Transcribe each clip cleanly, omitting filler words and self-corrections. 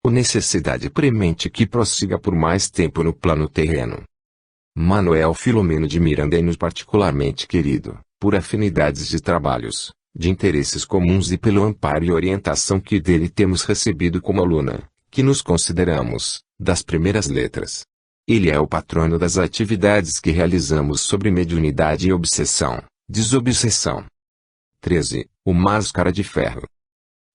ou necessidade premente que prossiga por mais tempo no plano terreno. Manuel Filomeno de Miranda é-nos particularmente querido, por afinidades de trabalhos, de interesses comuns e pelo amparo e orientação que dele temos recebido como aluna, que nos consideramos, das primeiras letras. Ele é o patrono das atividades que realizamos sobre mediunidade e obsessão, desobsessão. 13. O Máscara de Ferro.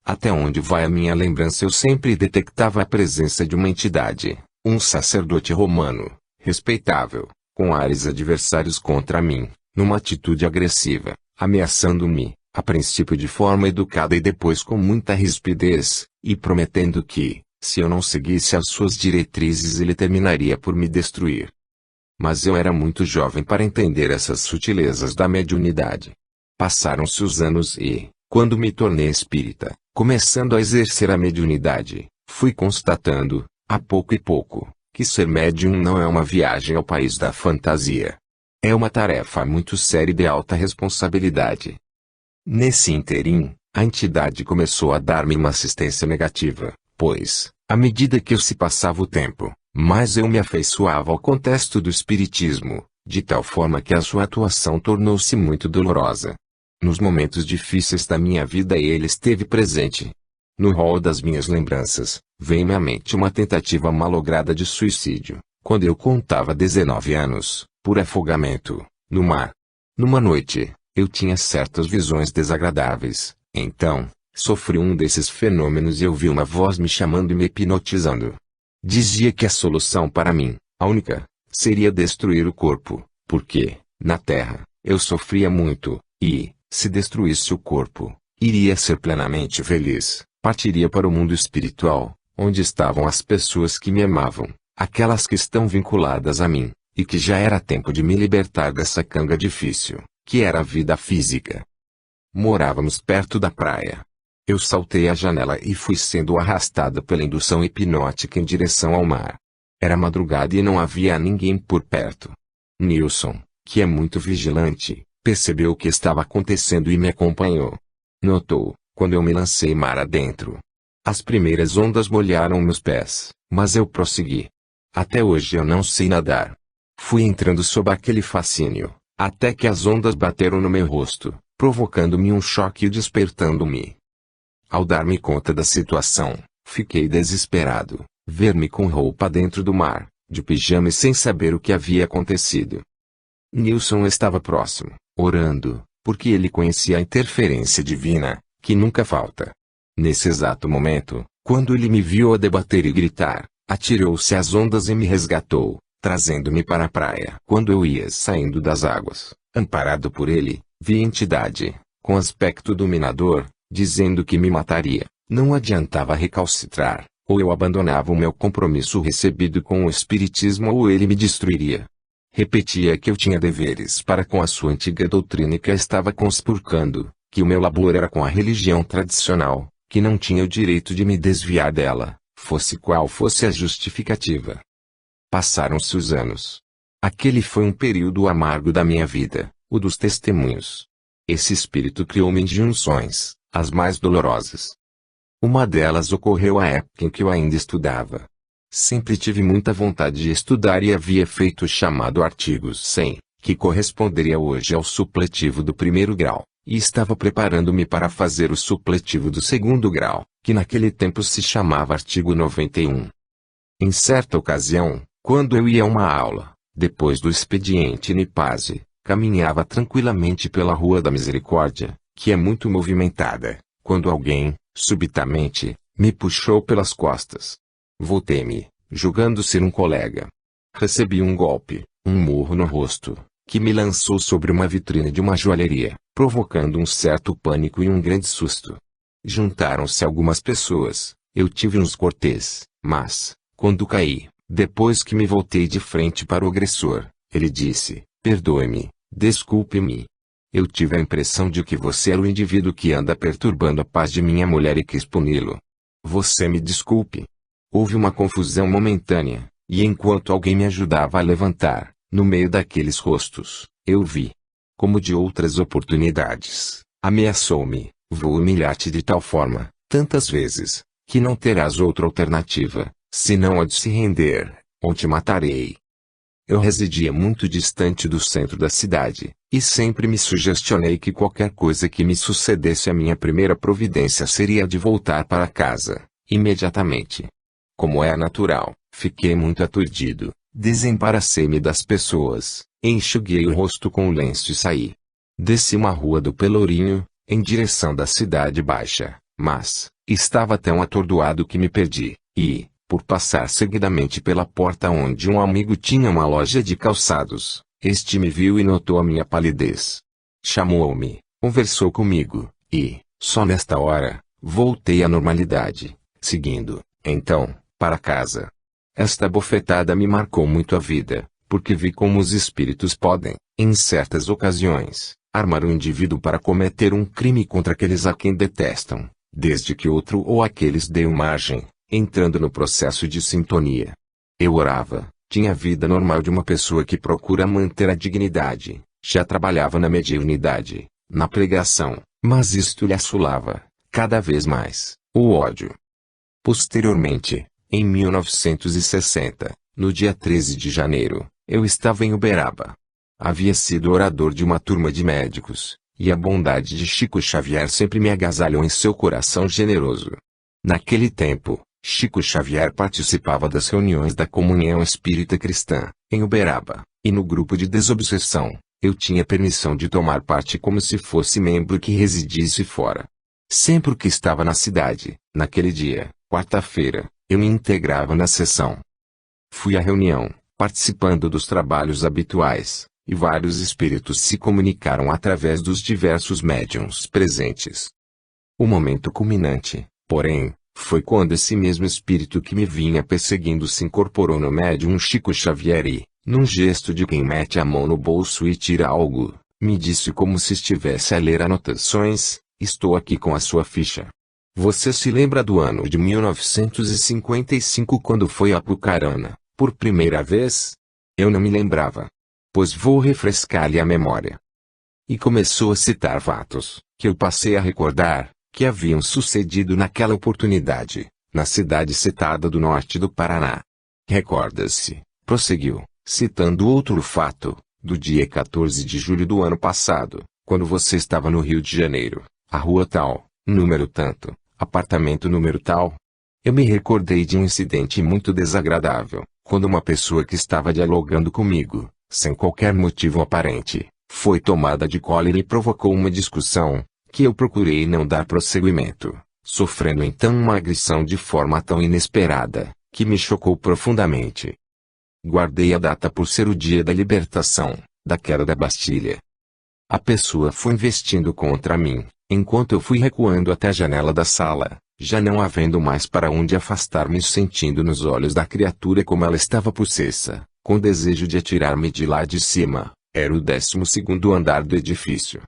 Até onde vai a minha lembrança, eu sempre detectava a presença de uma entidade, um sacerdote romano, respeitável, com ares adversários contra mim, numa atitude agressiva, ameaçando-me, a princípio de forma educada e depois com muita rispidez, e prometendo que, se eu não seguisse as suas diretrizes, ele terminaria por me destruir. Mas eu era muito jovem para entender essas sutilezas da mediunidade. Passaram-se os anos e, quando me tornei espírita, começando a exercer a mediunidade, fui constatando, a pouco e pouco, que ser médium não é uma viagem ao país da fantasia. É uma tarefa muito séria e de alta responsabilidade. Nesse ínterim, a entidade começou a dar-me uma assistência negativa, pois, à medida que se passava o tempo, mais eu me afeiçoava ao contexto do espiritismo, de tal forma que a sua atuação tornou-se muito dolorosa. Nos momentos difíceis da minha vida ele esteve presente. No rol das minhas lembranças, vem-me à mente uma tentativa malograda de suicídio, quando eu contava 19 anos, por afogamento, no mar. Numa noite, eu tinha certas visões desagradáveis, então, sofri um desses fenômenos e ouvi uma voz me chamando e me hipnotizando. Dizia que a solução para mim, a única, seria destruir o corpo, porque, na terra, eu sofria muito, e, se destruísse o corpo, iria ser plenamente feliz, partiria para o mundo espiritual, onde estavam as pessoas que me amavam, aquelas que estão vinculadas a mim, e que já era tempo de me libertar dessa canga difícil, que era a vida física. Morávamos perto da praia. Eu saltei a janela e fui sendo arrastada pela indução hipnótica em direção ao mar. Era madrugada e não havia ninguém por perto. Nilson, que é muito vigilante, percebeu o que estava acontecendo e me acompanhou. Notou, quando eu me lancei mar adentro. As primeiras ondas molharam meus pés, mas eu prossegui. Até hoje eu não sei nadar. Fui entrando sob aquele fascínio, até que as ondas bateram no meu rosto, provocando-me um choque e despertando-me. Ao dar-me conta da situação, fiquei desesperado, ver-me com roupa dentro do mar, de pijama e sem saber o que havia acontecido. Nilson estava próximo, orando, porque ele conhecia a interferência divina, que nunca falta. Nesse exato momento, quando ele me viu a debater e gritar, atirou-se às ondas e me resgatou, trazendo-me para a praia. Quando eu ia saindo das águas, amparado por ele, vi a entidade, com aspecto dominador, dizendo que me mataria. Não adiantava recalcitrar, ou eu abandonava o meu compromisso recebido com o espiritismo ou ele me destruiria. Repetia que eu tinha deveres para com a sua antiga doutrina e que a estava conspurcando, que o meu labor era com a religião tradicional, que não tinha o direito de me desviar dela, fosse qual fosse a justificativa. Passaram-se os anos. Aquele foi um período amargo da minha vida, o dos testemunhos. Esse espírito criou-me injunções, as mais dolorosas. Uma delas ocorreu à época em que eu ainda estudava. Sempre tive muita vontade de estudar e havia feito o chamado artigo 100, que corresponderia hoje ao supletivo do 1º grau, e estava preparando-me para fazer o supletivo do 2º grau, que naquele tempo se chamava artigo 91. Em certa ocasião, quando eu ia a uma aula, depois do expediente Nipase, caminhava tranquilamente pela Rua da Misericórdia, que é muito movimentada, quando alguém, subitamente, me puxou pelas costas. Voltei-me, julgando ser um colega. Recebi um golpe, um murro no rosto, que me lançou sobre uma vitrine de uma joalheria, provocando um certo pânico e um grande susto. Juntaram-se algumas pessoas, eu tive uns cortês, mas, quando caí, depois que me voltei de frente para o agressor, ele disse: "Perdoe-me, desculpe-me. Eu tive a impressão de que você era o indivíduo que anda perturbando a paz de minha mulher e quis puni-lo. Você me desculpe." Houve uma confusão momentânea, e enquanto alguém me ajudava a levantar, no meio daqueles rostos, eu vi. Como de outras oportunidades, ameaçou-me: "Vou humilhar-te de tal forma, tantas vezes, que não terás outra alternativa, senão a de se render, ou te matarei. Eu residia muito distante do centro da cidade, e sempre me sugestionei que qualquer coisa que me sucedesse a minha primeira providência seria a de voltar para casa, imediatamente. Como é natural, fiquei muito aturdido, desembaracei-me das pessoas, enxuguei o rosto com o lenço e saí. Desci uma rua do Pelourinho, em direção da Cidade Baixa, mas estava tão atordoado que me perdi, e, por passar seguidamente pela porta onde um amigo tinha uma loja de calçados, este me viu e notou a minha palidez. Chamou-me, conversou comigo, e, só nesta hora, voltei à normalidade, seguindo, então, para casa. Esta bofetada me marcou muito a vida, porque vi como os espíritos podem, em certas ocasiões, armar um indivíduo para cometer um crime contra aqueles a quem detestam, desde que outro ou aqueles deem margem, entrando no processo de sintonia. Eu orava, tinha a vida normal de uma pessoa que procura manter a dignidade, já trabalhava na mediunidade, na pregação, mas isto lhe assolava, cada vez mais, o ódio. Posteriormente, em 1960, no dia 13 de janeiro, eu estava em Uberaba. Havia sido orador de uma turma de médicos, e a bondade de Chico Xavier sempre me agasalhou em seu coração generoso. Naquele tempo, Chico Xavier participava das reuniões da Comunhão Espírita Cristã, em Uberaba, e no grupo de desobsessão, eu tinha permissão de tomar parte como se fosse membro que residisse fora. Sempre que estava na cidade, naquele dia, quarta-feira, eu me integrava na sessão. Fui à reunião, participando dos trabalhos habituais, e vários espíritos se comunicaram através dos diversos médiuns presentes. O momento culminante, porém, foi quando esse mesmo espírito que me vinha perseguindo se incorporou no médium Chico Xavier e, num gesto de quem mete a mão no bolso e tira algo, me disse como se estivesse a ler anotações: "Estou aqui com a sua ficha. Você se lembra do ano de 1955 quando foi a Apucarana, por primeira vez?" Eu não me lembrava. "Pois vou refrescar-lhe a memória." E começou a citar fatos, que eu passei a recordar, que haviam sucedido naquela oportunidade, na cidade citada do norte do Paraná. "Recorda-se", prosseguiu, citando outro fato, "do dia 14 de julho do ano passado, quando você estava no Rio de Janeiro, a rua tal, número tanto, apartamento número tal." Eu me recordei de um incidente muito desagradável, quando uma pessoa que estava dialogando comigo, sem qualquer motivo aparente, foi tomada de cólera e provocou uma discussão, que eu procurei não dar prosseguimento, sofrendo então uma agressão de forma tão inesperada, que me chocou profundamente. Guardei a data por ser o dia da libertação, da queda da Bastilha. A pessoa foi investindo contra mim, enquanto eu fui recuando até a janela da sala, já não havendo mais para onde afastar-me, sentindo nos olhos da criatura como ela estava possessa, com desejo de atirar-me de lá de cima. Era o 12º andar do edifício.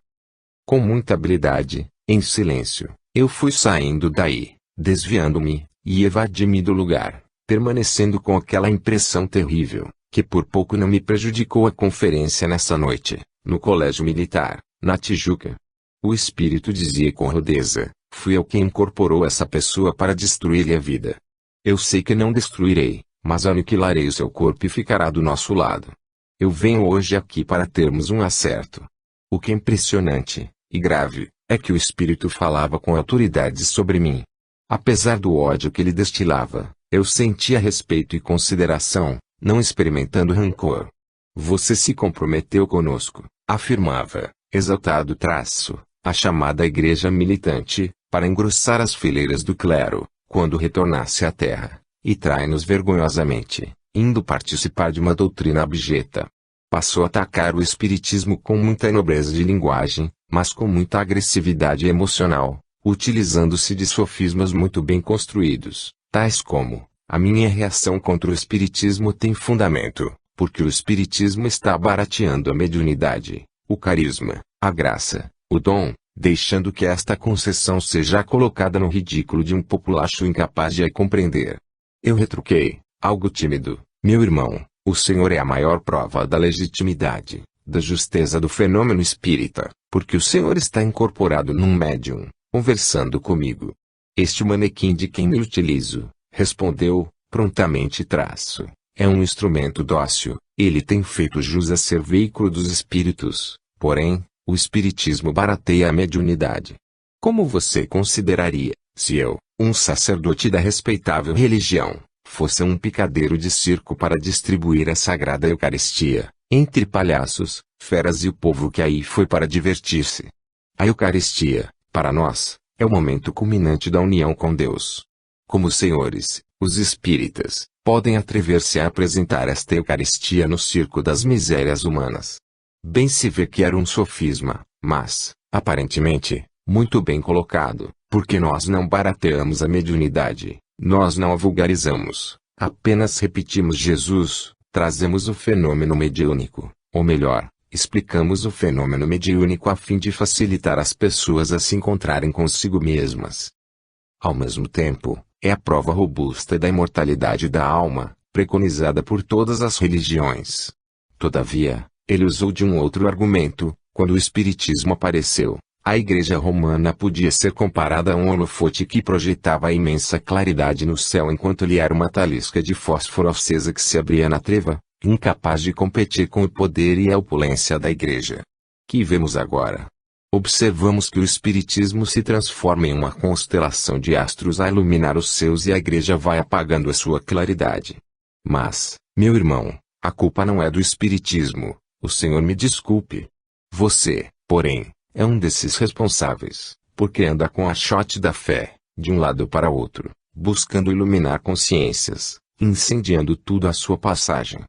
Com muita habilidade, em silêncio, eu fui saindo daí, desviando-me, e evadi-me do lugar, permanecendo com aquela impressão terrível, que por pouco não me prejudicou a conferência nessa noite, no Colégio Militar, na Tijuca. O espírito dizia com rudeza: "Fui eu quem incorporou essa pessoa para destruir-lhe a vida. Eu sei que não destruirei, mas aniquilarei o seu corpo e ficará do nosso lado. Eu venho hoje aqui para termos um acerto." O que é impressionante, e grave, é que o espírito falava com autoridade sobre mim. Apesar do ódio que ele destilava, eu sentia respeito e consideração, não experimentando rancor. "Você se comprometeu conosco", afirmava, exaltado a chamada igreja militante, para engrossar as fileiras do clero, quando retornasse à terra, e trai-nos vergonhosamente, indo participar de uma doutrina abjeta. Passou a atacar o espiritismo com muita nobreza de linguagem, mas com muita agressividade emocional, utilizando-se de sofismas muito bem construídos, tais como: "A minha reação contra o espiritismo tem fundamento, porque o espiritismo está barateando a mediunidade, o carisma, a graça, o dom, deixando que esta concessão seja colocada no ridículo de um populacho incapaz de a compreender." Eu retruquei, algo tímido: "Meu irmão, o senhor é a maior prova da legitimidade, da justeza do fenômeno espírita, porque o senhor está incorporado num médium, conversando comigo." Este manequim de quem me utilizo, respondeu, prontamente traço, é um instrumento dócil, ele tem feito jus a ser veículo dos espíritos, porém, o espiritismo barateia a mediunidade. Como você consideraria, se eu, um sacerdote da respeitável religião, fosse um picadeiro de circo para distribuir a sagrada Eucaristia, entre palhaços, feras e o povo que aí foi para divertir-se? A Eucaristia, para nós, é o momento culminante da união com Deus. Como os senhores, os espíritas, podem atrever-se a apresentar esta Eucaristia no circo das misérias humanas? Bem se vê que era um sofisma, mas, aparentemente, muito bem colocado, porque nós não barateamos a mediunidade, nós não a vulgarizamos, apenas repetimos Jesus, trazemos o fenômeno mediúnico, ou melhor, explicamos o fenômeno mediúnico a fim de facilitar as pessoas a se encontrarem consigo mesmas. Ao mesmo tempo, é a prova robusta da imortalidade da alma, preconizada por todas as religiões. Todavia, ele usou de um outro argumento, quando o Espiritismo apareceu. A Igreja Romana podia ser comparada a um holofote que projetava a imensa claridade no céu enquanto ele era uma talisca de fósforo acesa que se abria na treva, incapaz de competir com o poder e a opulência da Igreja. Que vemos agora? Observamos que o Espiritismo se transforma em uma constelação de astros a iluminar os seus e a Igreja vai apagando a sua claridade. Mas, meu irmão, a culpa não é do Espiritismo, o Senhor me desculpe. Você, porém, é um desses responsáveis, porque anda com a achote da fé, de um lado para outro, buscando iluminar consciências, incendiando tudo à sua passagem.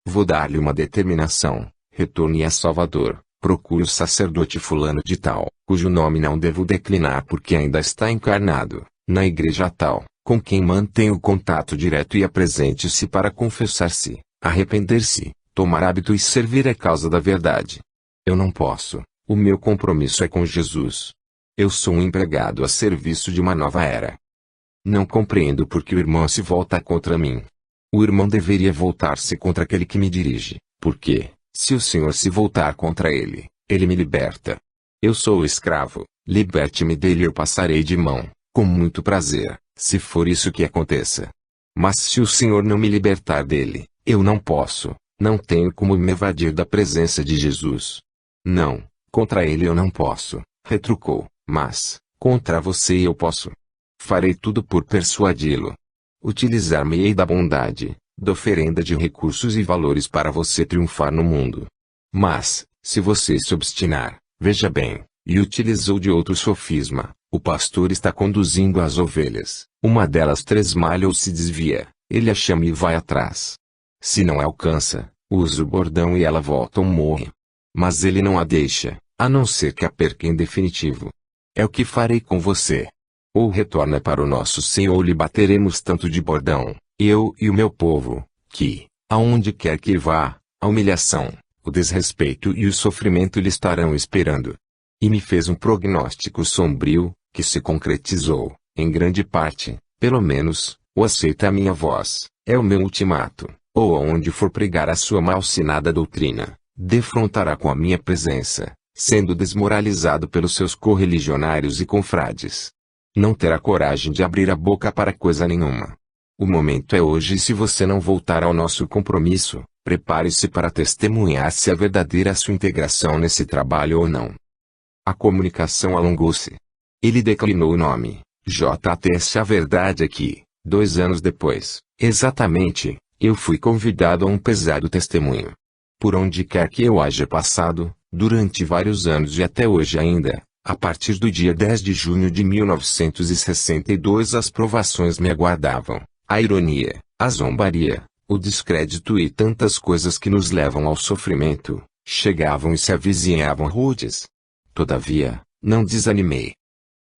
Vou dar-lhe uma determinação: retorne a Salvador, procure o sacerdote fulano de tal, cujo nome não devo declinar porque ainda está encarnado, na igreja tal, com quem mantém o contato direto e apresente-se para confessar-se, arrepender-se, tomar hábito e servir a causa da verdade. Eu não posso. O meu compromisso é com Jesus. Eu sou um empregado a serviço de uma nova era. Não compreendo por que o irmão se volta contra mim. O irmão deveria voltar-se contra aquele que me dirige, porque, se o Senhor se voltar contra ele, ele me liberta. Eu sou o escravo, liberte-me dele e eu passarei de mão, com muito prazer, se for isso que aconteça. Mas se o Senhor não me libertar dele, eu não posso, não tenho como me evadir da presença de Jesus. Não. Contra ele eu não posso, retrucou, mas, contra você eu posso. Farei tudo por persuadi-lo. Utilizar-me-ei da bondade, da oferenda de recursos e valores para você triunfar no mundo. Mas, se você se obstinar, veja bem, e utilizou de outro sofisma, o pastor está conduzindo as ovelhas, uma delas tresmalha ou se desvia, ele a chama e vai atrás. Se não alcança, usa o bordão e ela volta ou morre. Mas ele não a deixa, a não ser que a perca em definitivo. É o que farei com você. Ou retorna para o nosso Senhor ou lhe bateremos tanto de bordão, eu e o meu povo, que, aonde quer que vá, a humilhação, o desrespeito e o sofrimento lhe estarão esperando. E me fez um prognóstico sombrio, que se concretizou, em grande parte, pelo menos, ou aceita a minha voz, é o meu ultimato, ou aonde for pregar a sua malsinada doutrina, defrontará com a minha presença, sendo desmoralizado pelos seus correligionários e confrades. Não terá coragem de abrir a boca para coisa nenhuma. O momento é hoje e se você não voltar ao nosso compromisso, prepare-se para testemunhar se é verdadeira a sua integração nesse trabalho ou não. A comunicação alongou-se. Ele declinou o nome, JTS. A verdade é que, 2 anos depois, exatamente, eu fui convidado a um pesado testemunho. Por onde quer que eu haja passado, durante vários anos e até hoje ainda, a partir do dia 10 de junho de 1962 as provações me aguardavam, a ironia, a zombaria, o descrédito e tantas coisas que nos levam ao sofrimento, chegavam e se avizinhavam rudes. Todavia, não desanimei.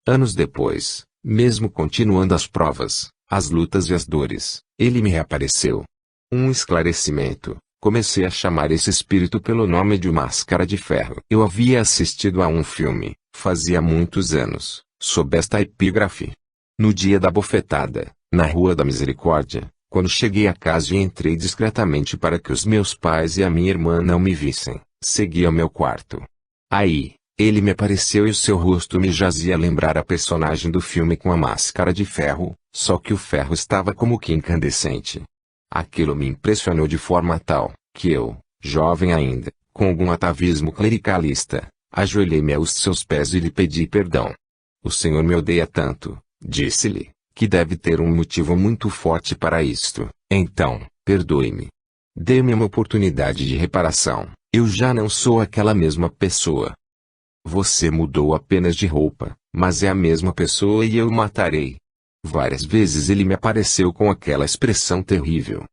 Anos depois, mesmo continuando as provas, as lutas e as dores, ele me reapareceu. Um esclarecimento. Comecei a chamar esse espírito pelo nome de Máscara de Ferro. Eu havia assistido a um filme, fazia muitos anos, sob esta epígrafe. No dia da bofetada, na Rua da Misericórdia, quando cheguei a casa e entrei discretamente para que os meus pais e a minha irmã não me vissem, segui ao meu quarto. Aí, Ele me apareceu e o seu rosto me jazia a lembrar a personagem do filme com a máscara de ferro, só que o ferro estava como que incandescente. Aquilo me impressionou de forma tal, que eu, jovem ainda, com algum atavismo clericalista, ajoelhei-me aos seus pés e lhe pedi perdão. O Senhor me odeia tanto, disse-lhe, que deve ter um motivo muito forte para isto, então, perdoe-me. Dê-me uma oportunidade de reparação, eu já não sou aquela mesma pessoa. Você mudou apenas de roupa, mas é a mesma pessoa e eu o matarei. Várias vezes ele me apareceu com aquela expressão terrível.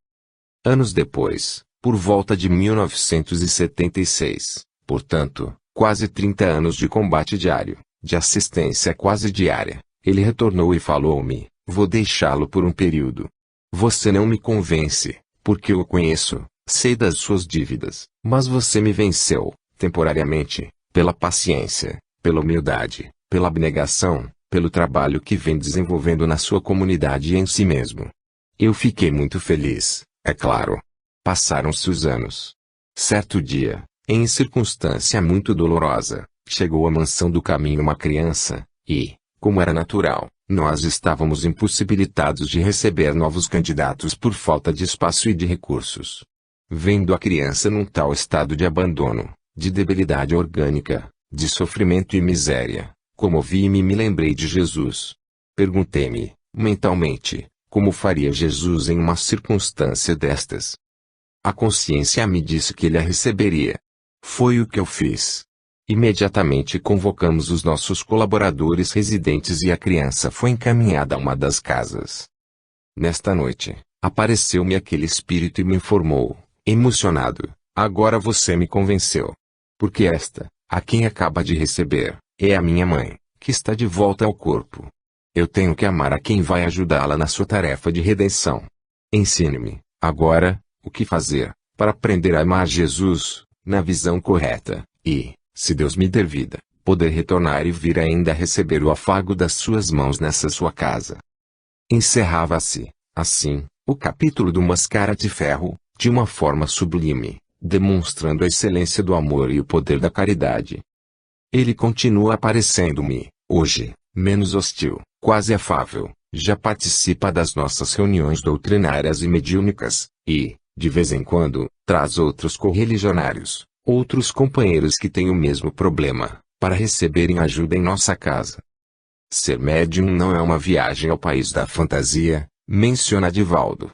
Anos depois, por volta de 1976, portanto, quase 30 anos de combate diário, de assistência quase diária, ele retornou e falou-me: vou deixá-lo por um período. Você não me convence, porque eu o conheço, sei das suas dívidas, mas você me venceu, temporariamente, pela paciência, pela humildade, pela abnegação, pelo trabalho que vem desenvolvendo na sua comunidade e em si mesmo. Eu fiquei muito feliz, é claro. Passaram-se os anos. Certo dia, em circunstância muito dolorosa, chegou à mansão do caminho uma criança, e, como era natural, nós estávamos impossibilitados de receber novos candidatos por falta de espaço e de recursos. Vendo a criança num tal estado de abandono, de debilidade orgânica, de sofrimento e miséria, comovi-me e me lembrei de Jesus. Perguntei-me, mentalmente, como faria Jesus em uma circunstância destas? A consciência me disse que ele a receberia. Foi o que eu fiz. Imediatamente convocamos os nossos colaboradores residentes e a criança foi encaminhada a uma das casas. Nesta noite, apareceu-me aquele espírito e me informou, emocionado: agora você me convenceu. Porque esta, a quem acaba de receber, é a minha mãe, que está de volta ao corpo. Eu tenho que amar a quem vai ajudá-la na sua tarefa de redenção. Ensine-me, agora, o que fazer, para aprender a amar Jesus, na visão correta, e, se Deus me der vida, poder retornar e vir ainda receber o afago das suas mãos nessa sua casa. Encerrava-se, assim, o capítulo do Máscara de Ferro, de uma forma sublime, demonstrando a excelência do amor e o poder da caridade. Ele continua aparecendo-me, hoje, menos hostil, quase afável, já participa das nossas reuniões doutrinárias e mediúnicas, e, de vez em quando, traz outros correligionários, outros companheiros que têm o mesmo problema, para receberem ajuda em nossa casa. Ser médium não é uma viagem ao país da fantasia, menciona Divaldo.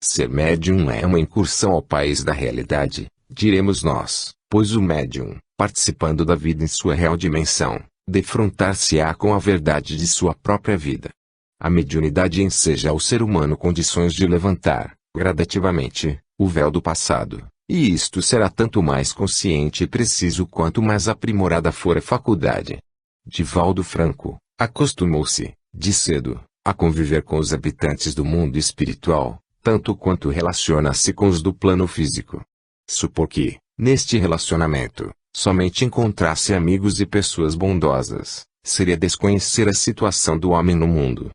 Ser médium é uma incursão ao país da realidade, diremos nós, pois o médium, participando da vida em sua real dimensão, defrontar-se-á com a verdade de sua própria vida. A mediunidade enseja ao ser humano condições de levantar, gradativamente, o véu do passado, e isto será tanto mais consciente e preciso quanto mais aprimorada for a faculdade. Divaldo Franco acostumou-se, de cedo, a conviver com os habitantes do mundo espiritual, tanto quanto relaciona-se com os do plano físico. Supor que, neste relacionamento, somente encontrasse amigos e pessoas bondosas, seria desconhecer a situação do homem no mundo.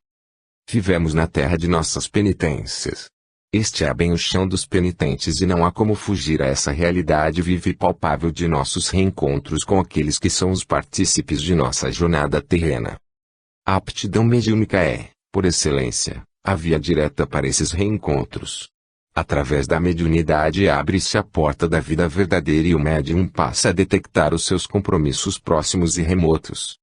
Vivemos na terra de nossas penitências. Este é bem o chão dos penitentes e não há como fugir a essa realidade viva e palpável de nossos reencontros com aqueles que são os partícipes de nossa jornada terrena. A aptidão mediúnica é, por excelência, a via direta para esses reencontros. Através da mediunidade abre-se a porta da vida verdadeira e o médium passa a detectar os seus compromissos próximos e remotos.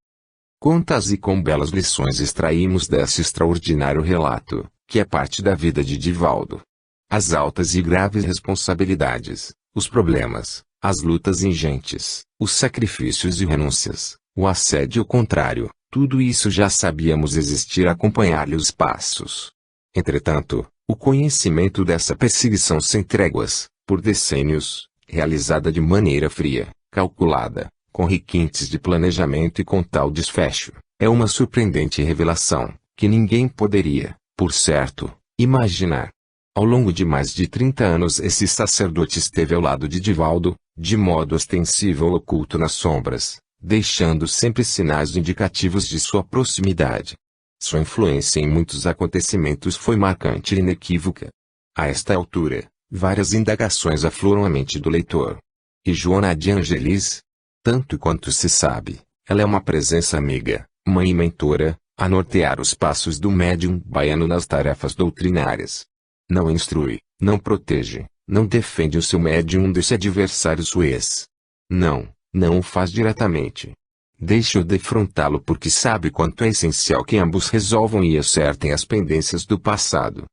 Quantas e quão belas lições extraímos desse extraordinário relato, que é parte da vida de Divaldo. As altas e graves responsabilidades, os problemas, as lutas ingentes, os sacrifícios e renúncias, o assédio contrário, tudo isso já sabíamos existir a acompanhar-lhe os passos. Entretanto, o conhecimento dessa perseguição sem tréguas, por decênios, realizada de maneira fria, calculada, com requintes de planejamento e com tal desfecho, é uma surpreendente revelação, que ninguém poderia, por certo, imaginar. Ao longo de mais de 30 anos esse sacerdote esteve ao lado de Divaldo, de modo ostensivo ou oculto nas sombras, deixando sempre sinais indicativos de sua proximidade. Sua influência em muitos acontecimentos foi marcante e inequívoca. A esta altura, várias indagações afloram a mente do leitor. E Joana de Angelis? Tanto quanto se sabe, ela é uma presença amiga, mãe e mentora, a nortear os passos do médium baiano nas tarefas doutrinárias. Não instrui, não protege, não defende o seu médium desse adversário suez. Não o faz diretamente. Deixa-o defrontá-lo porque sabe quanto é essencial que ambos resolvam e acertem as pendências do passado.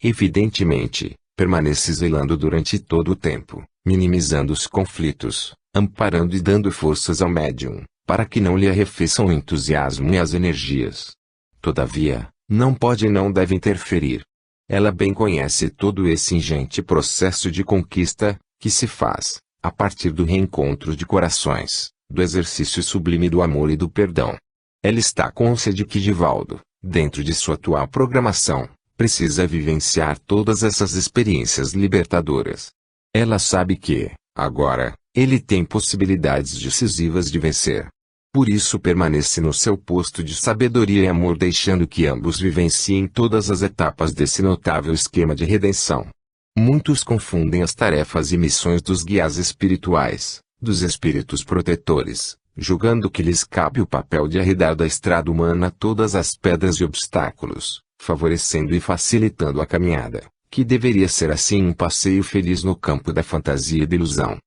Evidentemente, permanece zelando durante todo o tempo, minimizando os conflitos, amparando e dando forças ao médium, para que não lhe arrefeçam o entusiasmo e as energias. Todavia, não pode e não deve interferir. Ela bem conhece todo esse ingente processo de conquista, que se faz, a partir do reencontro de corações, do exercício sublime do amor e do perdão. Ela está consciente de que Divaldo, dentro de sua atual programação, precisa vivenciar todas essas experiências libertadoras. Ela sabe que, agora, ele tem possibilidades decisivas de vencer. Por isso permanece no seu posto de sabedoria e amor, deixando que ambos vivenciem todas as etapas desse notável esquema de redenção. Muitos confundem as tarefas e missões dos guias espirituais, dos espíritos protetores, julgando que lhes cabe o papel de arredar da estrada humana todas as pedras e obstáculos, favorecendo e facilitando a caminhada, que deveria ser assim um passeio feliz no campo da fantasia e da ilusão.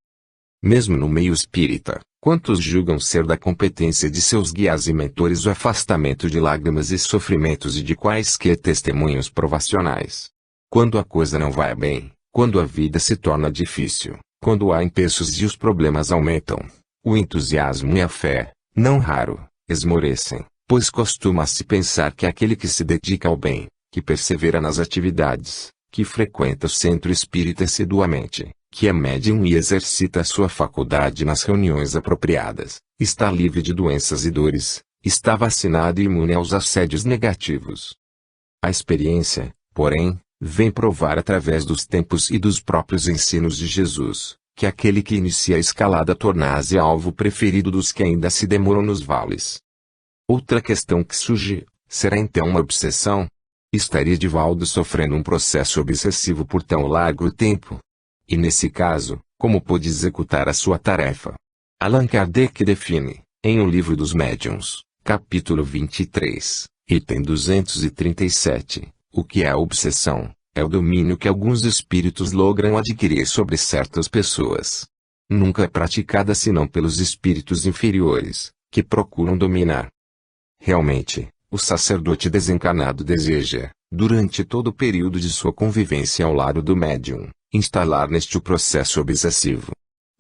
Mesmo no meio espírita, quantos julgam ser da competência de seus guias e mentores o afastamento de lágrimas e sofrimentos e de quaisquer testemunhos provacionais? Quando a coisa não vai bem, quando a vida se torna difícil, quando há empeços e os problemas aumentam, o entusiasmo e a fé, não raro, esmorecem, pois costuma-se pensar que aquele que se dedica ao bem, que persevera nas atividades, que frequenta o centro espírita assiduamente, que é médium e exercita a sua faculdade nas reuniões apropriadas, está livre de doenças e dores, está vacinado e imune aos assédios negativos. A experiência, porém, vem provar através dos tempos e dos próprios ensinos de Jesus, que aquele que inicia a escalada torna-se alvo preferido dos que ainda se demoram nos vales. Outra questão que surge, será então uma obsessão? Estaria Divaldo sofrendo um processo obsessivo por tão largo tempo? E nesse caso, como pôde executar a sua tarefa? Allan Kardec define, em O Livro dos Médiuns, capítulo 23, item 237, o que é a obsessão. É o domínio que alguns espíritos logram adquirir sobre certas pessoas. Nunca é praticada senão pelos espíritos inferiores, que procuram dominar. Realmente, o sacerdote desencarnado deseja, durante todo o período de sua convivência ao lado do médium, instalar neste o processo obsessivo.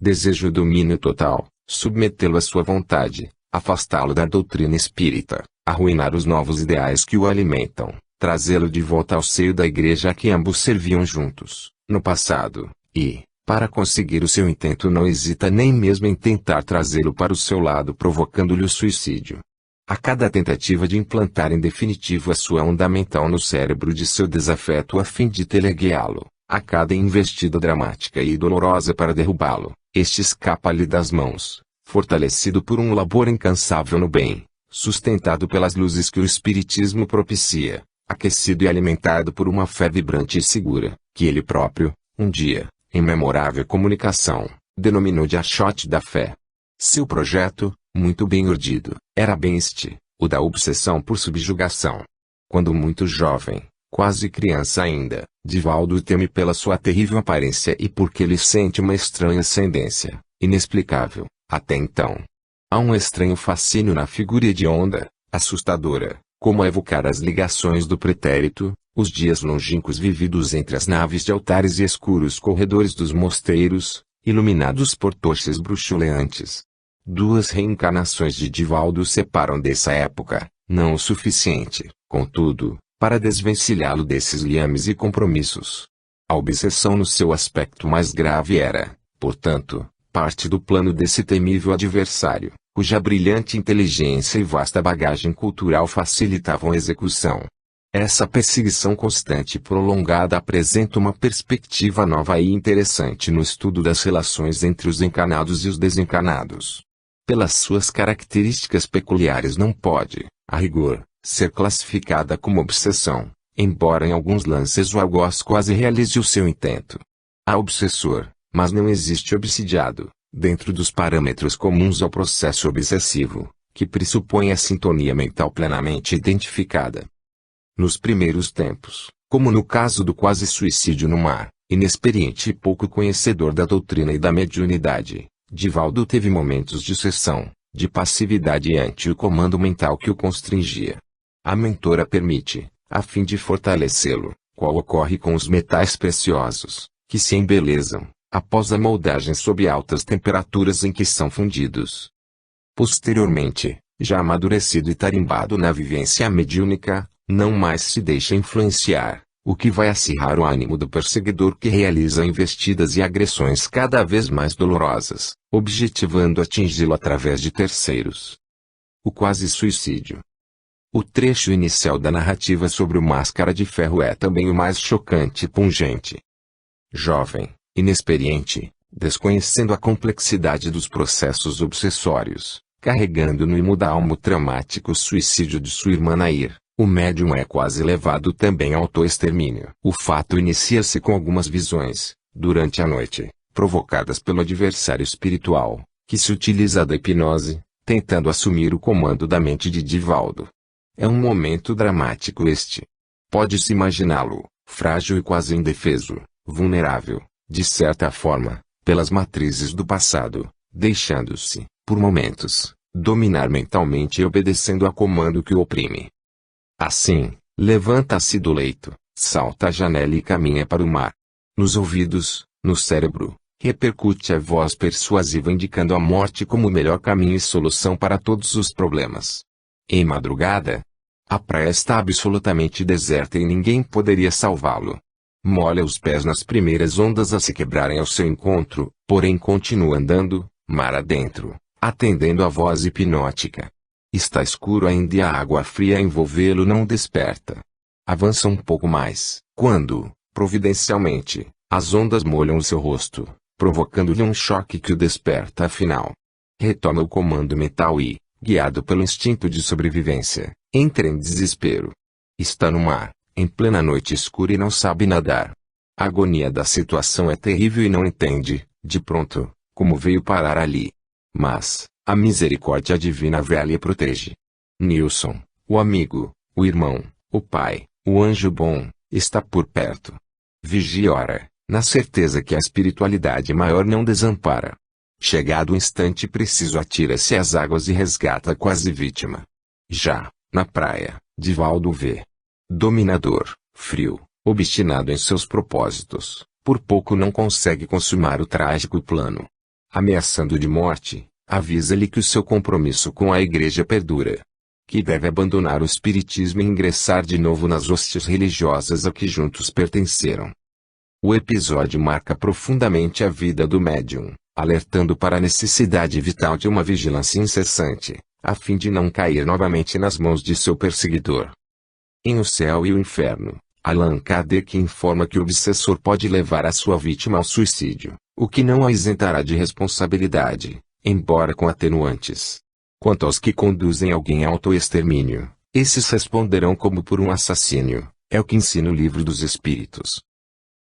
Deseja o domínio total, submetê-lo à sua vontade, afastá-lo da doutrina espírita, arruinar os novos ideais que o alimentam, trazê-lo de volta ao seio da igreja a que ambos serviam juntos, no passado, e, para conseguir o seu intento não hesita nem mesmo em tentar trazê-lo para o seu lado provocando-lhe o suicídio. A cada tentativa de implantar em definitivo a sua onda mental no cérebro de seu desafeto a fim de teleguiá-lo, a cada investida dramática e dolorosa para derrubá-lo, este escapa-lhe das mãos, fortalecido por um labor incansável no bem, sustentado pelas luzes que o Espiritismo propicia, aquecido e alimentado por uma fé vibrante e segura, que ele próprio, um dia, em memorável comunicação, denominou de achote da fé. Seu projeto, muito bem urdido, era bem este, o da obsessão por subjugação. Quando muito jovem, quase criança ainda, Divaldo teme pela sua terrível aparência e porque lhe sente uma estranha ascendência, inexplicável, até então. Há um estranho fascínio na figura hedionda, assustadora, como a evocar as ligações do pretérito, os dias longínquos vividos entre as naves de altares e escuros corredores dos mosteiros, iluminados por tochas bruxuleantes. 2 reencarnações de Divaldo separam dessa época, não o suficiente, contudo, para desvencilhá-lo desses liames e compromissos. A obsessão no seu aspecto mais grave era, portanto, parte do plano desse temível adversário, cuja brilhante inteligência e vasta bagagem cultural facilitavam a execução. Essa perseguição constante e prolongada apresenta uma perspectiva nova e interessante no estudo das relações entre os encarnados e os desencarnados. Pelas suas características peculiares não pode, a rigor, ser classificada como obsessão, embora em alguns lances o algoz quase realize o seu intento. Há obsessor, mas não existe obsidiado, dentro dos parâmetros comuns ao processo obsessivo, que pressupõe a sintonia mental plenamente identificada. Nos primeiros tempos, como no caso do quase suicídio no mar, inexperiente e pouco conhecedor da doutrina e da mediunidade, Divaldo teve momentos de cessão, de passividade ante o comando mental que o constringia. A mentora permite, a fim de fortalecê-lo, qual ocorre com os metais preciosos, que se embelezam, após a moldagem sob altas temperaturas em que são fundidos. Posteriormente, já amadurecido e tarimbado na vivência mediúnica, não mais se deixa influenciar, o que vai acirrar o ânimo do perseguidor que realiza investidas e agressões cada vez mais dolorosas, objetivando atingi-lo através de terceiros. O quase suicídio. O trecho inicial da narrativa sobre o Máscara de Ferro é também o mais chocante e pungente. Jovem, inexperiente, desconhecendo a complexidade dos processos obsessórios, carregando no imudalmo traumático suicídio de sua irmã Nair, o médium é quase levado também ao autoextermínio. O fato inicia-se com algumas visões, durante a noite, provocadas pelo adversário espiritual, que se utiliza da hipnose, tentando assumir o comando da mente de Divaldo. É um momento dramático este. Pode-se imaginá-lo, frágil e quase indefeso, vulnerável, de certa forma, pelas matrizes do passado, deixando-se, por momentos, dominar mentalmente e obedecendo a comando que o oprime. Assim, levanta-se do leito, salta a janela e caminha para o mar. Nos ouvidos, no cérebro, repercute a voz persuasiva indicando a morte como o melhor caminho e solução para todos os problemas. Em madrugada, a praia está absolutamente deserta e ninguém poderia salvá-lo. Molha os pés nas primeiras ondas a se quebrarem ao seu encontro, porém continua andando, mar adentro, atendendo à voz hipnótica. Está escuro ainda e a água fria a envolvê-lo não desperta. Avança um pouco mais, quando, providencialmente, as ondas molham o seu rosto, provocando-lhe um choque que o desperta afinal. Retoma o comando mental e, guiado pelo instinto de sobrevivência, entra em desespero. Está no mar, em plena noite escura e não sabe nadar. A agonia da situação é terrível e não entende, de pronto, como veio parar ali. Mas, a misericórdia divina vela e protege. Nilson, o amigo, o irmão, o pai, o anjo bom, está por perto. Vigia e ora, na certeza que a espiritualidade maior não desampara. Chegado o instante preciso atira-se às águas e resgata a quase vítima. Já, na praia, Divaldo vê. Dominador, frio, obstinado em seus propósitos, por pouco não consegue consumar o trágico plano. Ameaçando de morte, avisa-lhe que o seu compromisso com a igreja perdura. Que deve abandonar o espiritismo e ingressar de novo nas hostes religiosas a que juntos pertenceram. O episódio marca profundamente a vida do médium, alertando para a necessidade vital de uma vigilância incessante, a fim de não cair novamente nas mãos de seu perseguidor. Em O Céu e o Inferno, Allan Kardec informa que o obsessor pode levar a sua vítima ao suicídio, o que não a isentará de responsabilidade, embora com atenuantes. Quanto aos que conduzem alguém ao autoextermínio, esses responderão como por um assassínio, é o que ensina o Livro dos Espíritos.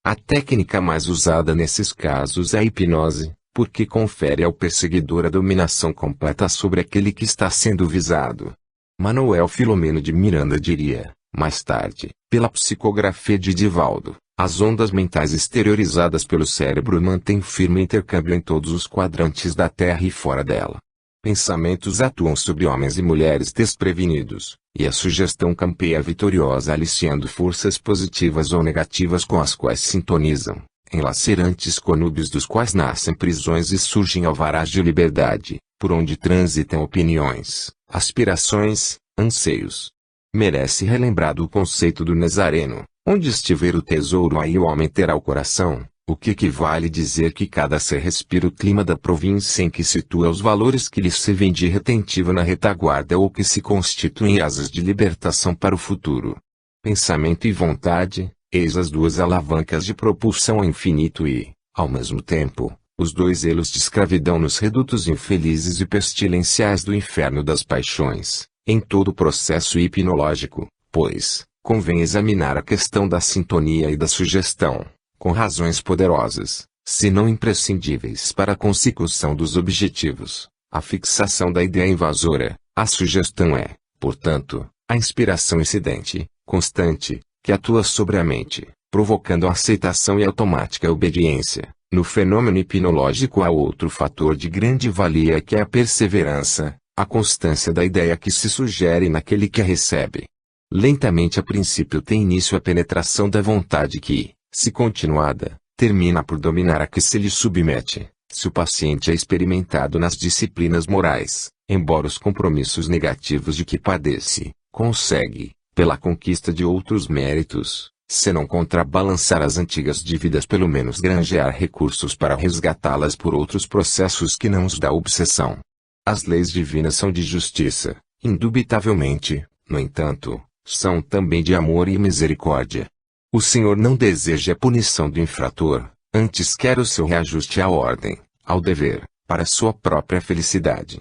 A técnica mais usada nesses casos é a hipnose, porque confere ao perseguidor a dominação completa sobre aquele que está sendo visado. Manuel Filomeno de Miranda diria, mais tarde, pela psicografia de Divaldo, as ondas mentais exteriorizadas pelo cérebro mantêm firme intercâmbio em todos os quadrantes da Terra e fora dela. Pensamentos atuam sobre homens e mulheres desprevenidos, e a sugestão campeia vitoriosa aliciando forças positivas ou negativas com as quais sintonizam, em lacerantes conúbios dos quais nascem prisões e surgem alvarás de liberdade, por onde transitam opiniões, aspirações, anseios. Merece relembrado o conceito do Nazareno, onde estiver o tesouro aí o homem terá o coração, o que equivale dizer que cada ser respira o clima da província em que situa os valores que lhe servem de retentiva na retaguarda ou que se constituem asas de libertação para o futuro. Pensamento e vontade, eis as duas alavancas de propulsão ao infinito e, ao mesmo tempo, os dois elos de escravidão nos redutos infelizes e pestilenciais do inferno das paixões, em todo o processo hipnológico, pois, convém examinar a questão da sintonia e da sugestão, com razões poderosas, senão imprescindíveis para a consecução dos objetivos. A fixação da ideia invasora, a sugestão é, portanto, a inspiração incidente, constante, que atua sobre a mente, provocando a aceitação e automática obediência. No fenômeno hipnológico há outro fator de grande valia que é a perseverança, a constância da ideia que se sugere naquele que a recebe. Lentamente a princípio tem início a penetração da vontade que, se continuada, termina por dominar a que se lhe submete. Se o paciente é experimentado nas disciplinas morais, embora os compromissos negativos de que padece, consegue, pela conquista de outros méritos, se não contrabalançar as antigas dívidas, pelo menos granjear recursos para resgatá-las por outros processos que não os da obsessão. As leis divinas são de justiça, indubitavelmente, no entanto, são também de amor e misericórdia. O Senhor não deseja a punição do infrator, antes quer o seu reajuste à ordem, ao dever, para sua própria felicidade.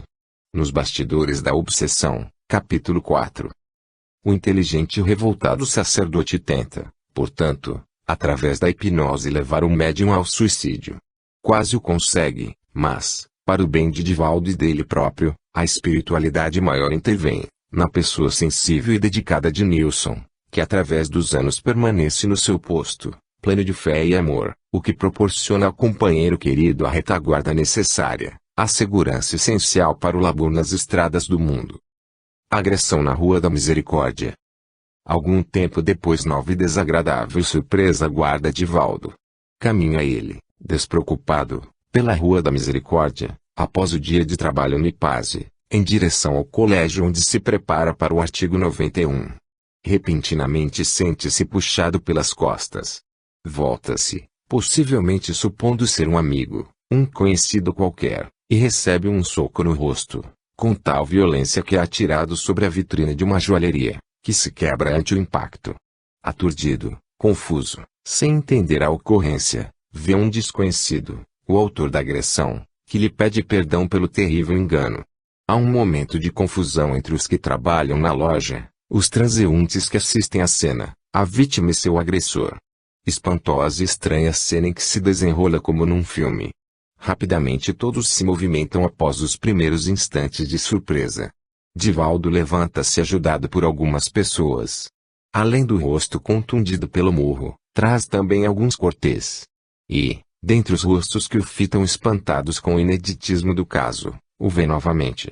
Nos bastidores da obsessão, capítulo 4. O inteligente e revoltado sacerdote tenta, portanto, através da hipnose levar o médium ao suicídio. Quase o consegue, mas, para o bem de Divaldo e dele próprio, a espiritualidade maior intervém, na pessoa sensível e dedicada de Nilson, que através dos anos permanece no seu posto, pleno de fé e amor, o que proporciona ao companheiro querido a retaguarda necessária, a segurança essencial para o labor nas estradas do mundo. Agressão na Rua da Misericórdia. Algum tempo depois, nova e desagradável surpresa aguarda Divaldo. Caminha ele, despreocupado, pela Rua da Misericórdia, após o dia de trabalho no IPASE, em direção ao colégio onde se prepara para o artigo 91. Repentinamente sente-se puxado pelas costas. Volta-se, possivelmente supondo ser um amigo, um conhecido qualquer, e recebe um soco no rosto, com tal violência que é atirado sobre a vitrine de uma joalheria, que se quebra ante o impacto. Aturdido, confuso, sem entender a ocorrência, vê um desconhecido, o autor da agressão, que lhe pede perdão pelo terrível engano. Há um momento de confusão entre os que trabalham na loja, os transeuntes que assistem à cena, a vítima e seu agressor. Espantosa e estranha cena em que se desenrola como num filme. Rapidamente todos se movimentam após os primeiros instantes de surpresa. Divaldo levanta-se ajudado por algumas pessoas. Além do rosto contundido pelo murro, traz também alguns cortês. E, dentre os rostos que o fitam espantados com o ineditismo do caso, o vê novamente.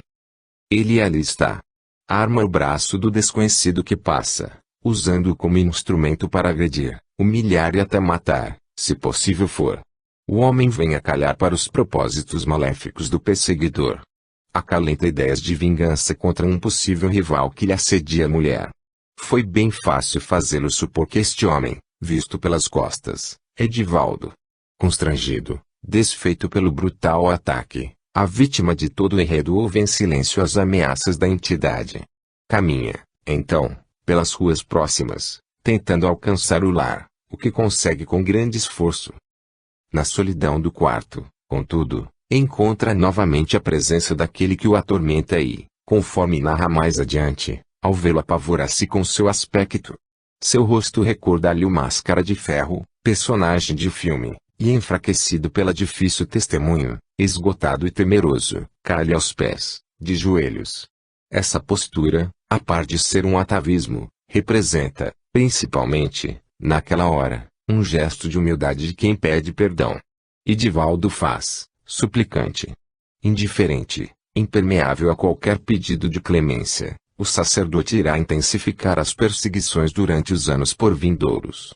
Ele ali está. Arma o braço do desconhecido que passa, usando-o como instrumento para agredir, humilhar e até matar, se possível for. O homem vem a calhar para os propósitos maléficos do perseguidor. Acalenta ideias de vingança contra um possível rival que lhe assedia a mulher. Foi bem fácil fazê-lo supor que este homem, visto pelas costas, é Divaldo. Constrangido, desfeito pelo brutal ataque, a vítima de todo o enredo ouve em silêncio as ameaças da entidade. Caminha, então, pelas ruas próximas, tentando alcançar o lar, o que consegue com grande esforço. Na solidão do quarto, contudo, encontra novamente a presença daquele que o atormenta e, conforme narra mais adiante, ao vê-lo apavora-se com seu aspecto. Seu rosto recorda-lhe o Máscara de Ferro, personagem de filme, e enfraquecido pela difícil testemunho, esgotado e temeroso, cai-lhe aos pés, de joelhos. Essa postura, a par de ser um atavismo, representa, principalmente, naquela hora, um gesto de humildade de quem pede perdão. E Divaldo faz, suplicante, indiferente, impermeável a qualquer pedido de clemência, o sacerdote irá intensificar as perseguições durante os anos por vindouros.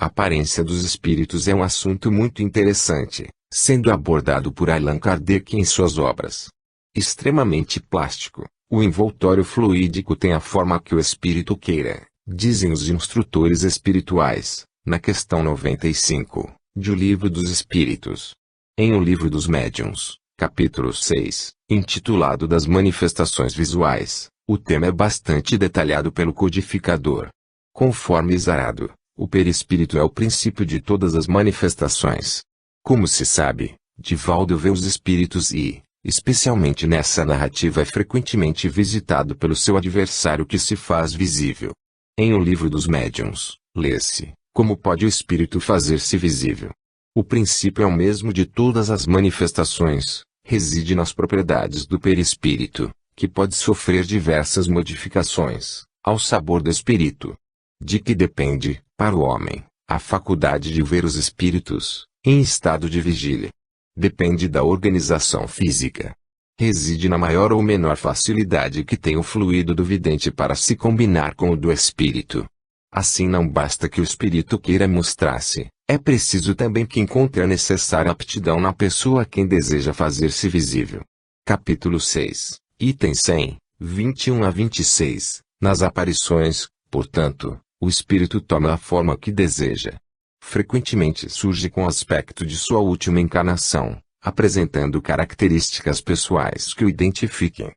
A aparência dos espíritos é um assunto muito interessante, sendo abordado por Allan Kardec em suas obras. Extremamente plástico, o envoltório fluídico tem a forma que o espírito queira, dizem os instrutores espirituais, na questão 95, de O Livro dos Espíritos. Em O Livro dos Médiuns, capítulo 6, intitulado Das Manifestações Visuais, o tema é bastante detalhado pelo codificador. Conforme Zarado, o perispírito é o princípio de todas as manifestações. Como se sabe, Divaldo vê os espíritos e, especialmente nessa narrativa, é frequentemente visitado pelo seu adversário que se faz visível. Em O Livro dos Médiuns, lê-se: como pode o espírito fazer-se visível? O princípio é o mesmo de todas as manifestações, reside nas propriedades do perispírito, que pode sofrer diversas modificações, ao sabor do espírito. De que depende, para o homem, a faculdade de ver os espíritos, em estado de vigília. Depende da organização física. Reside na maior ou menor facilidade que tem o fluido do vidente para se combinar com o do espírito. Assim não basta que o espírito queira mostrar-se, é preciso também que encontre a necessária aptidão na pessoa a quem deseja fazer-se visível. Capítulo 6, item 100, 21 a 26. Nas aparições, portanto, o espírito toma a forma que deseja. Frequentemente surge com o aspecto de sua última encarnação, apresentando características pessoais que o identifiquem.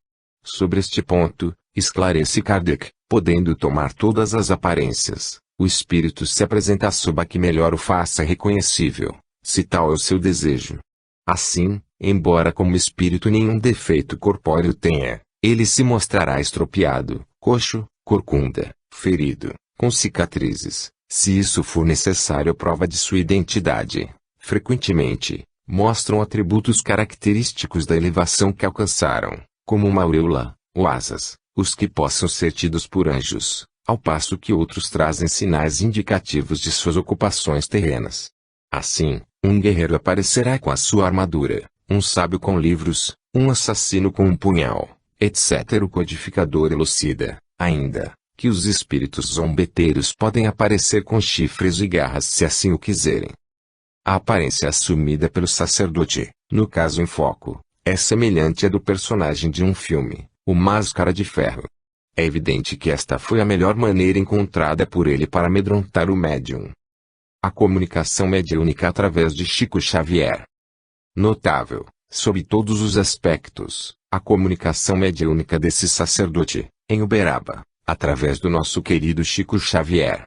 Sobre este ponto, esclarece Kardec, podendo tomar todas as aparências, o espírito se apresenta sob a que melhor o faça reconhecível, se tal é o seu desejo. Assim, embora como espírito nenhum defeito corpóreo tenha, ele se mostrará estropiado, coxo, corcunda, ferido, com cicatrizes, se isso for necessário à prova de sua identidade. Frequentemente, mostram atributos característicos da elevação que alcançaram, como uma auréola, ou asas, os que possam ser tidos por anjos, ao passo que outros trazem sinais indicativos de suas ocupações terrenas. Assim, um guerreiro aparecerá com a sua armadura, um sábio com livros, um assassino com um punhal, etc. O codificador elucida, ainda, que os espíritos zombeteiros podem aparecer com chifres e garras se assim o quiserem. A aparência assumida pelo sacerdote, no caso em foco, é semelhante à do personagem de um filme, o Máscara de Ferro. É evidente que esta foi a melhor maneira encontrada por ele para amedrontar o médium. A comunicação mediúnica através de Chico Xavier. Notável, sob todos os aspectos, a comunicação mediúnica desse sacerdote, em Uberaba, através do nosso querido Chico Xavier.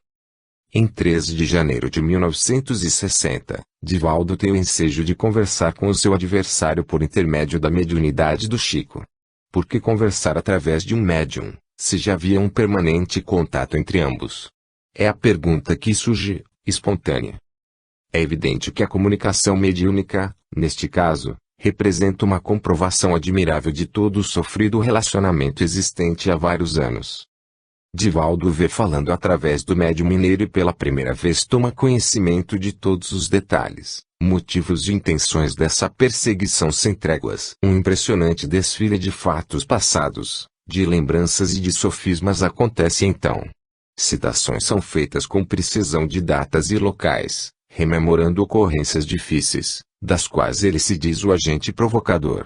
Em 13 de janeiro de 1960, Divaldo tem o ensejo de conversar com o seu adversário por intermédio da mediunidade do Chico. Por que conversar através de um médium, se já havia um permanente contato entre ambos? É a pergunta que surge, espontânea. É evidente que a comunicação mediúnica, neste caso, representa uma comprovação admirável de todo o sofrido relacionamento existente há vários anos. Divaldo vê falando através do médium mineiro e pela primeira vez toma conhecimento de todos os detalhes, motivos e intenções dessa perseguição sem tréguas. Um impressionante desfile de fatos passados, de lembranças e de sofismas acontece então. Citações são feitas com precisão de datas e locais, rememorando ocorrências difíceis, das quais ele se diz o agente provocador.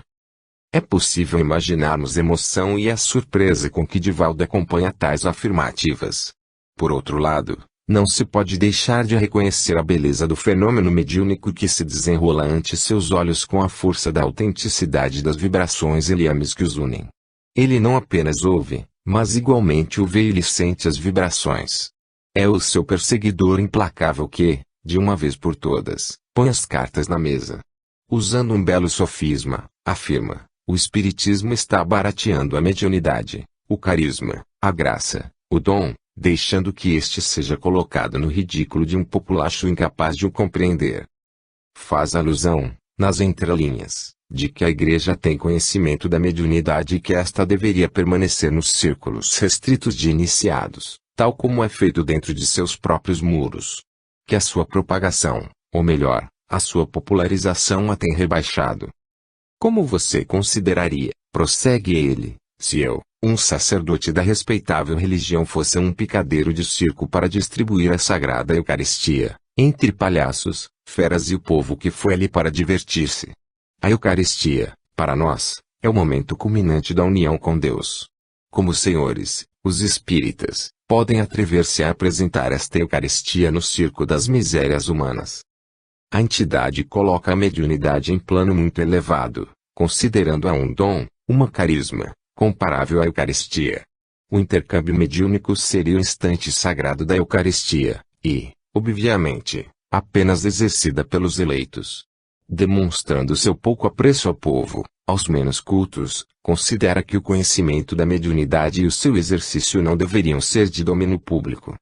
É possível imaginarmos a emoção e a surpresa com que Divaldo acompanha tais afirmativas. Por outro lado, não se pode deixar de reconhecer a beleza do fenômeno mediúnico que se desenrola ante seus olhos com a força da autenticidade das vibrações e liames que os unem. Ele não apenas ouve, mas igualmente o vê e lhe sente as vibrações. É o seu perseguidor implacável que, de uma vez por todas, põe as cartas na mesa. Usando um belo sofisma, afirma: o espiritismo está barateando a mediunidade, o carisma, a graça, o dom, deixando que este seja colocado no ridículo de um populacho incapaz de o compreender. Faz alusão, nas entrelinhas, de que a Igreja tem conhecimento da mediunidade e que esta deveria permanecer nos círculos restritos de iniciados, tal como é feito dentro de seus próprios muros. Que a sua propagação, ou melhor, a sua popularização a tem rebaixado. Como você consideraria, prossegue ele, se eu, um sacerdote da respeitável religião, fosse um picadeiro de circo para distribuir a sagrada Eucaristia, entre palhaços, feras e o povo que foi ali para divertir-se? A Eucaristia, para nós, é o momento culminante da união com Deus. Como senhores, os espíritas, podem atrever-se a apresentar esta Eucaristia no circo das misérias humanas? A entidade coloca a mediunidade em plano muito elevado, considerando-a um dom, uma carisma, comparável à Eucaristia. O intercâmbio mediúnico seria o instante sagrado da Eucaristia, e, obviamente, apenas exercida pelos eleitos. Demonstrando seu pouco apreço ao povo, aos menos cultos, considera que o conhecimento da mediunidade e o seu exercício não deveriam ser de domínio público.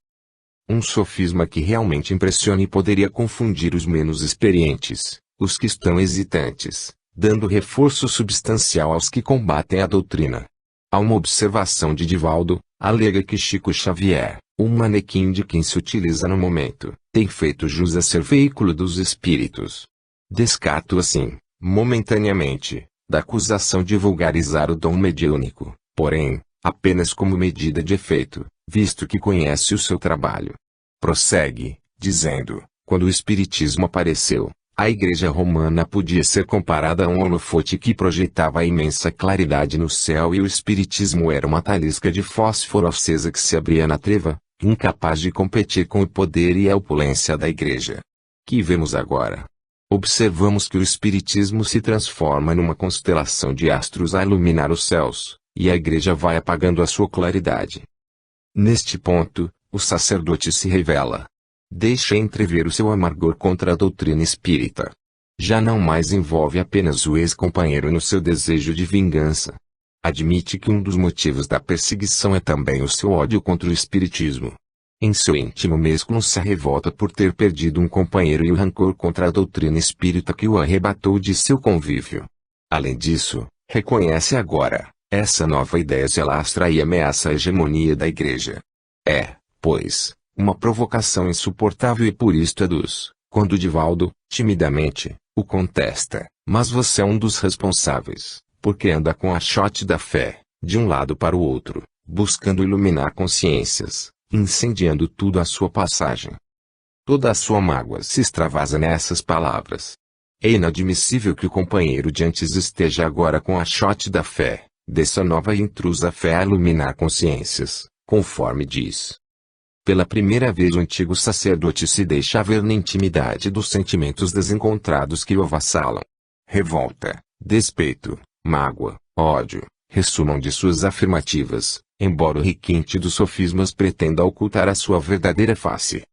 Um sofisma que realmente impressiona e poderia confundir os menos experientes, os que estão hesitantes, dando reforço substancial aos que combatem a doutrina. Há uma observação de Divaldo, alega que Chico Xavier, o manequim de quem se utiliza no momento, tem feito jus a ser veículo dos espíritos. Descarto assim, momentaneamente, da acusação de vulgarizar o dom mediúnico, porém, apenas como medida de efeito, visto que conhece o seu trabalho. Prossegue, dizendo, quando o Espiritismo apareceu, a Igreja Romana podia ser comparada a um holofote que projetava a imensa claridade no céu e o Espiritismo era uma talisca de fósforo acesa que se abria na treva, incapaz de competir com o poder e a opulência da Igreja. Que vemos agora? Observamos que o Espiritismo se transforma numa constelação de astros a iluminar os céus, e a Igreja vai apagando a sua claridade. Neste ponto, o sacerdote se revela. Deixa entrever o seu amargor contra a doutrina espírita. Já não mais envolve apenas o ex-companheiro no seu desejo de vingança. Admite que um dos motivos da perseguição é também o seu ódio contra o espiritismo. Em seu íntimo mesmo se revolta por ter perdido um companheiro e o rancor contra a doutrina espírita que o arrebatou de seu convívio. Além disso, reconhece agora, essa nova ideia se alastra e ameaça a hegemonia da Igreja. É, pois, uma provocação insuportável e por isto quando Divaldo, timidamente, o contesta, mas você é um dos responsáveis, porque anda com a chote da fé, de um lado para o outro, buscando iluminar consciências, incendiando tudo à sua passagem. Toda a sua mágoa se extravasa nessas palavras. É inadmissível que o companheiro de antes esteja agora com a chote da fé, dessa nova e intrusa fé a iluminar consciências, conforme diz. Pela primeira vez o antigo sacerdote se deixa ver na intimidade dos sentimentos desencontrados que o avassalam. Revolta, despeito, mágoa, ódio, ressumam de suas afirmativas, embora o requinte dos sofismas pretenda ocultar a sua verdadeira face.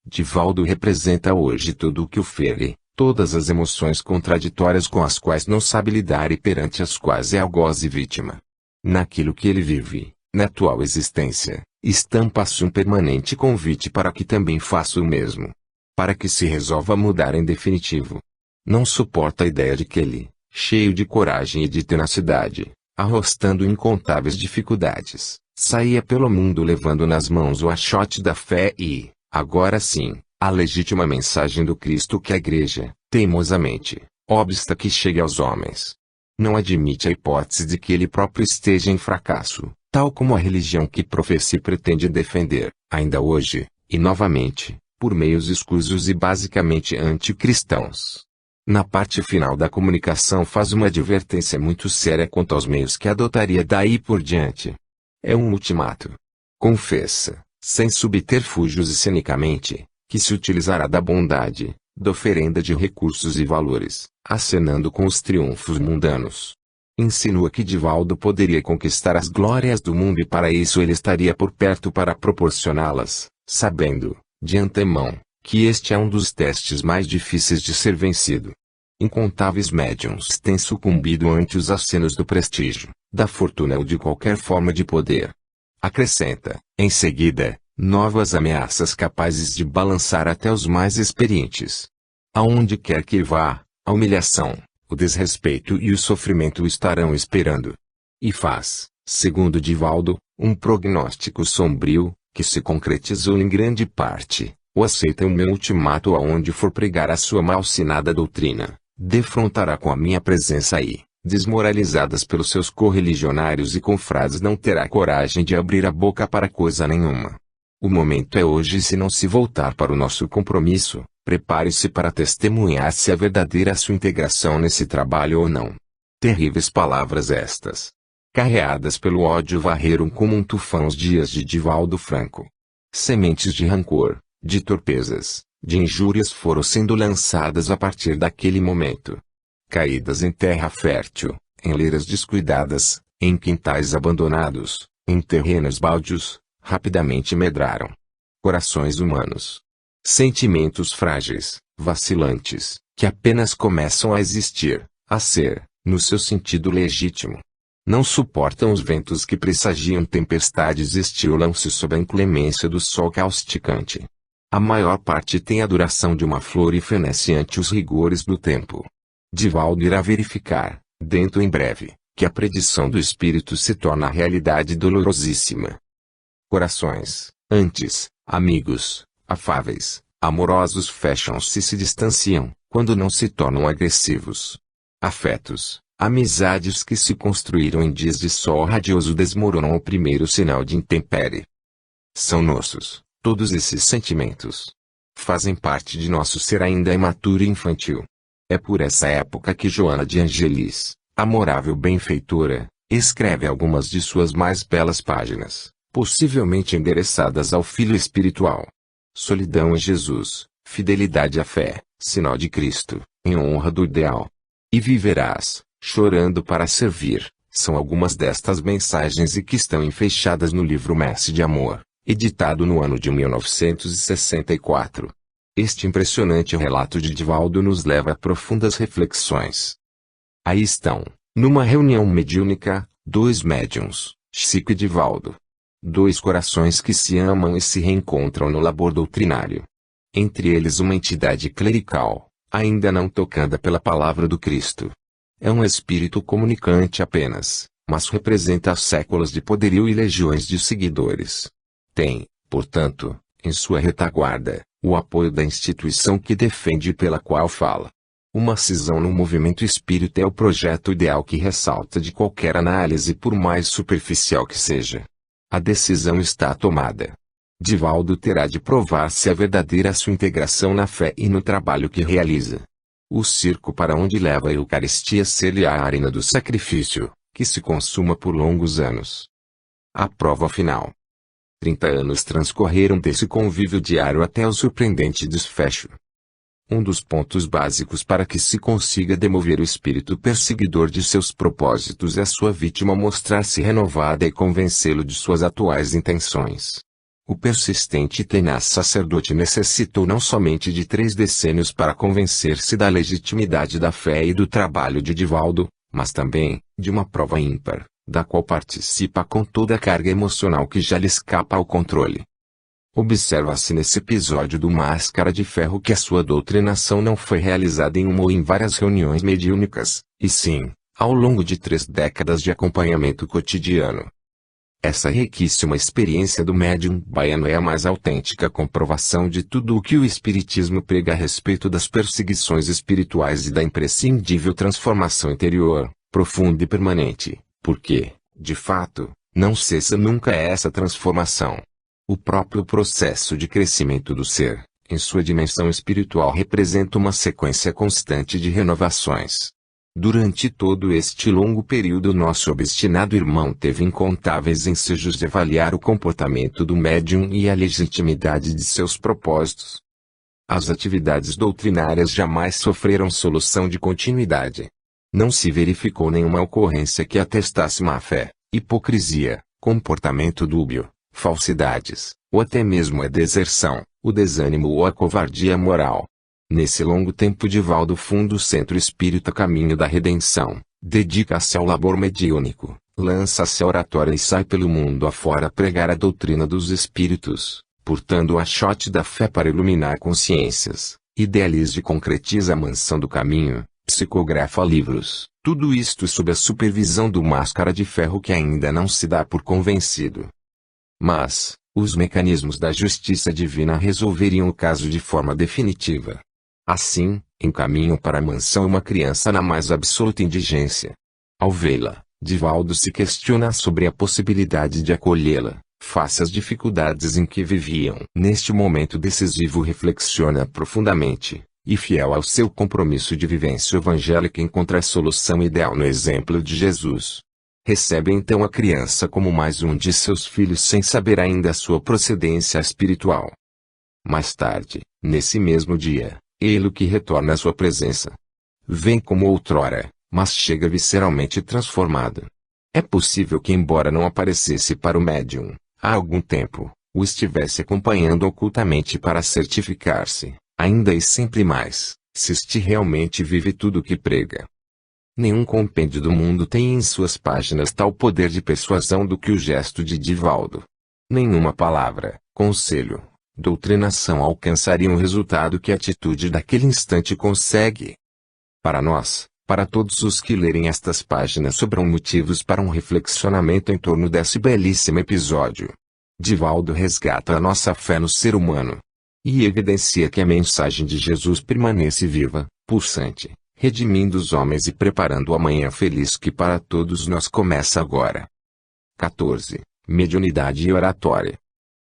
Divaldo representa hoje tudo o que o fere, todas as emoções contraditórias com as quais não sabe lidar e perante as quais é algoz e vítima. Naquilo que ele vive, na atual existência, estampa-se um permanente convite para que também faça o mesmo. Para que se resolva mudar em definitivo. Não suporta a ideia de que ele, cheio de coragem e de tenacidade, arrostando incontáveis dificuldades, saía pelo mundo levando nas mãos o achote da fé e, agora sim, a legítima mensagem do Cristo que a Igreja, teimosamente, obsta que chegue aos homens. Não admite a hipótese de que ele próprio esteja em fracasso, tal como a religião que professa e pretende defender, ainda hoje, e novamente, por meios escusos e basicamente anticristãos. Na parte final da comunicação faz uma advertência muito séria quanto aos meios que adotaria daí por diante. É um ultimato. Confessa, sem subterfúgios e cinicamente, que se utilizará da bondade, da oferenda de recursos e valores, acenando com os triunfos mundanos. Insinua que Divaldo poderia conquistar as glórias do mundo e para isso ele estaria por perto para proporcioná-las, sabendo, de antemão, que este é um dos testes mais difíceis de ser vencido. Incontáveis médiuns têm sucumbido ante os acenos do prestígio, da fortuna ou de qualquer forma de poder. Acrescenta, em seguida, novas ameaças capazes de balançar até os mais experientes. Aonde quer que vá, a humilhação, o desrespeito e o sofrimento o estarão esperando. E faz, segundo Divaldo, um prognóstico sombrio, que se concretizou em grande parte, ou aceita o meu ultimato aonde for pregar a sua malsinada doutrina, defrontará com a minha presença e, desmoralizadas pelos seus correligionários e confrades não terá coragem de abrir a boca para coisa nenhuma. O momento é hoje e se não se voltar para o nosso compromisso, prepare-se para testemunhar se é verdadeira a sua integração nesse trabalho ou não. Terríveis palavras estas. Carreadas pelo ódio varreram como um tufão os dias de Divaldo Franco. Sementes de rancor, de torpezas, de injúrias foram sendo lançadas a partir daquele momento. Caídas em terra fértil, em leiras descuidadas, em quintais abandonados, em terrenos baldios, rapidamente medraram. Corações humanos. Sentimentos frágeis, vacilantes, que apenas começam a existir, a ser, no seu sentido legítimo. Não suportam os ventos que pressagiam tempestades e estilam-se sob a inclemência do sol causticante. A maior parte tem a duração de uma flor e fenece ante os rigores do tempo. Divaldo irá verificar, dentro em breve, que a predição do espírito se torna realidade dolorosíssima. Corações, antes, amigos, afáveis, amorosos fecham-se e se distanciam, quando não se tornam agressivos. Afetos, amizades que se construíram em dias de sol radioso desmoronam ao primeiro sinal de intempérie. São nossos, todos esses sentimentos. Fazem parte de nosso ser ainda imaturo e infantil. É por essa época que Joana de Angelis, amorável benfeitora, escreve algumas de suas mais belas páginas, possivelmente endereçadas ao filho espiritual. Solidão em Jesus, fidelidade à fé, sinal de Cristo, em honra do ideal. E viverás, chorando para servir, são algumas destas mensagens e que estão enfeixadas no livro Messe de Amor, editado no ano de 1964. Este impressionante relato de Divaldo nos leva a profundas reflexões. Aí estão, numa reunião mediúnica, dois médiuns, Chico e Divaldo. Dois corações que se amam e se reencontram no labor doutrinário. Entre eles uma entidade clerical, ainda não tocada pela palavra do Cristo. É um espírito comunicante apenas, mas representa séculos de poderio e legiões de seguidores. Tem, portanto, em sua retaguarda, o apoio da instituição que defende e pela qual fala. Uma cisão no movimento espírita é o projeto ideal que ressalta de qualquer análise por mais superficial que seja. A decisão está tomada. Divaldo terá de provar se é verdadeira sua integração na fé e no trabalho que realiza. O circo para onde leva a Eucaristia ser-lhe-á a arena do sacrifício, que se consuma por longos anos. A prova final. 30 anos transcorreram desse convívio diário até o surpreendente desfecho. Um dos pontos básicos para que se consiga demover o espírito perseguidor de seus propósitos é sua vítima mostrar-se renovada e convencê-lo de suas atuais intenções. O persistente e tenaz sacerdote necessitou não somente de 3 decênios para convencer-se da legitimidade da fé e do trabalho de Divaldo, mas também, de uma prova ímpar, da qual participa com toda a carga emocional que já lhe escapa ao controle. Observa-se nesse episódio do Máscara de Ferro que a sua doutrinação não foi realizada em uma ou em várias reuniões mediúnicas, e sim, ao longo de 3 décadas de acompanhamento cotidiano. Essa riquíssima experiência do médium baiano é a mais autêntica comprovação de tudo o que o Espiritismo prega a respeito das perseguições espirituais e da imprescindível transformação interior, profunda e permanente, porque, de fato, não cessa nunca essa transformação. O próprio processo de crescimento do ser, em sua dimensão espiritual representa uma sequência constante de renovações. Durante todo este longo período nosso obstinado irmão teve incontáveis ensejos de avaliar o comportamento do médium e a legitimidade de seus propósitos. As atividades doutrinárias jamais sofreram solução de continuidade. Não se verificou nenhuma ocorrência que atestasse má-fé, hipocrisia, comportamento dúbio, falsidades, ou até mesmo a deserção, o desânimo ou a covardia moral. Nesse longo tempo Divaldo funda o Centro Espírita Caminho da Redenção, dedica-se ao labor mediúnico, lança-se à oratória e sai pelo mundo afora a pregar a doutrina dos espíritos, portando o achote da fé para iluminar consciências, idealiza e concretiza a mansão do caminho, psicografa livros, tudo isto sob a supervisão do Máscara de Ferro que ainda não se dá por convencido. Mas, os mecanismos da justiça divina resolveriam o caso de forma definitiva. Assim, encaminham para a mansão uma criança na mais absoluta indigência. Ao vê-la, Divaldo se questiona sobre a possibilidade de acolhê-la, face às dificuldades em que viviam. Neste momento decisivo reflexiona profundamente, e fiel ao seu compromisso de vivência evangélica encontra a solução ideal no exemplo de Jesus. Recebe então a criança como mais um de seus filhos sem saber ainda a sua procedência espiritual. Mais tarde, nesse mesmo dia, ele que retorna à sua presença. Vem como outrora, mas chega visceralmente transformado. É possível que embora não aparecesse para o médium, há algum tempo, o estivesse acompanhando ocultamente para certificar-se, ainda e sempre mais, se este realmente vive tudo o que prega. Nenhum compêndio do mundo tem em suas páginas tal poder de persuasão do que o gesto de Divaldo. Nenhuma palavra, conselho, doutrinação alcançariam o resultado que a atitude daquele instante consegue. Para nós, para todos os que lerem estas páginas sobram motivos para um reflexionamento em torno desse belíssimo episódio. Divaldo resgata a nossa fé no ser humano e evidencia que a mensagem de Jesus permanece viva, pulsante, redimindo os homens e preparando o amanhã feliz que para todos nós começa agora. 14. Mediunidade e oratória.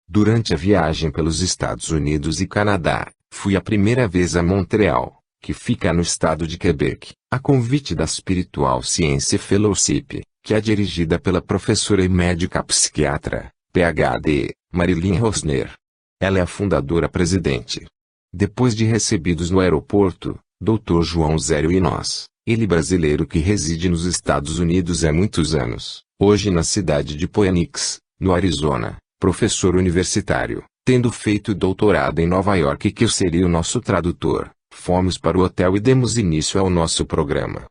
Durante a viagem pelos Estados Unidos e Canadá, fui a primeira vez a Montreal, que fica no estado de Quebec, a convite da Spiritual Science Fellowship, que é dirigida pela professora e médica psiquiatra, Ph.D., Marilyn Rosner. Ela é a fundadora-presidente. Depois de recebidos no aeroporto, Dr. João Zério e nós, ele brasileiro que reside nos Estados Unidos há muitos anos, hoje na cidade de Phoenix, no Arizona, professor universitário, tendo feito doutorado em Nova York, que eu seria o nosso tradutor, fomos para o hotel e demos início ao nosso programa.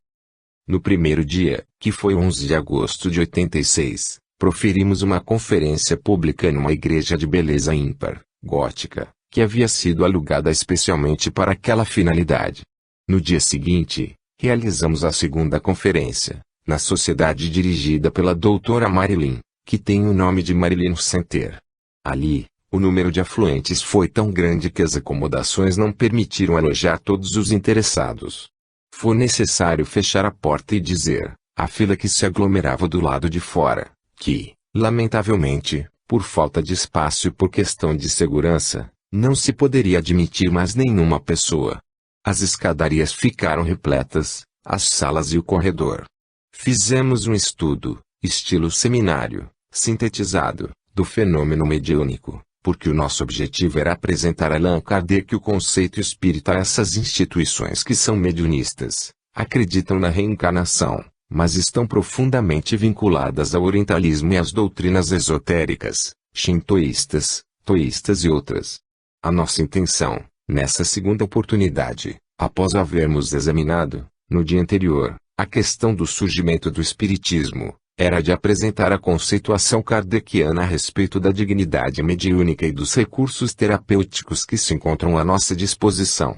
No primeiro dia, que foi 11 de agosto de 86, proferimos uma conferência pública numa igreja de beleza ímpar, gótica, que havia sido alugada especialmente para aquela finalidade. No dia seguinte, realizamos a segunda conferência, na sociedade dirigida pela doutora Marilyn, que tem o nome de Marilyn Center. Ali, o número de afluentes foi tão grande que as acomodações não permitiram alojar todos os interessados. Foi necessário fechar a porta e dizer, à fila que se aglomerava do lado de fora, que, lamentavelmente, por falta de espaço e por questão de segurança, não se poderia admitir mais nenhuma pessoa. As escadarias ficaram repletas, as salas e o corredor. Fizemos um estudo, estilo seminário, sintetizado, do fenômeno mediúnico, porque o nosso objetivo era apresentar a Allan Kardec o conceito espírita a essas instituições que são mediunistas, acreditam na reencarnação, mas estão profundamente vinculadas ao orientalismo e às doutrinas esotéricas, shintoístas, toístas e outras. A nossa intenção, nessa segunda oportunidade, após havermos examinado, no dia anterior, a questão do surgimento do espiritismo, era de apresentar a conceituação kardeciana a respeito da dignidade mediúnica e dos recursos terapêuticos que se encontram à nossa disposição.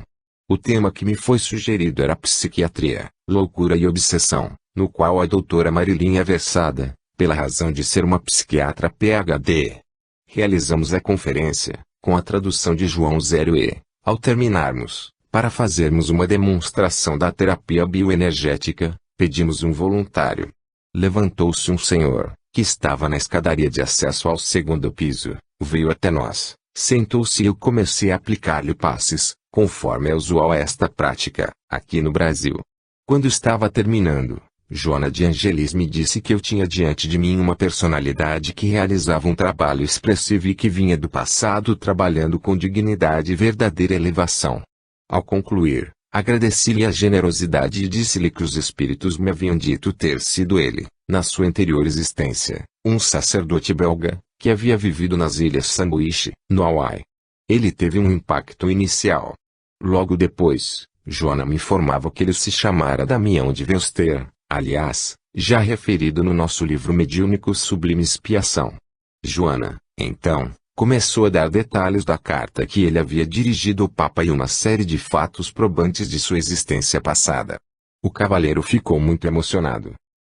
O tema que me foi sugerido era psiquiatria, loucura e obsessão, no qual a doutora Marilyn é versada, pela razão de ser uma psiquiatra Ph.D. Realizamos a conferência, com a tradução de João Zério e, ao terminarmos, para fazermos uma demonstração da terapia bioenergética, pedimos um voluntário. Levantou-se um senhor, que estava na escadaria de acesso ao segundo piso, veio até nós, sentou-se e eu comecei a aplicar-lhe passes, conforme é usual esta prática, aqui no Brasil. Quando estava terminando, Joana de Angelis me disse que eu tinha diante de mim uma personalidade que realizava um trabalho expressivo e que vinha do passado trabalhando com dignidade e verdadeira elevação. Ao concluir, agradeci-lhe a generosidade e disse-lhe que os espíritos me haviam dito ter sido ele, na sua anterior existência, um sacerdote belga, que havia vivido nas Ilhas Sandwich, no Hawaii. Ele teve um impacto inicial. Logo depois, Joana me informava que ele se chamara Damião de Veuster, aliás, já referido no nosso livro mediúnico Sublime Expiação. Joana, então, começou a dar detalhes da carta que ele havia dirigido ao Papa e uma série de fatos probantes de sua existência passada. O cavalheiro ficou muito emocionado.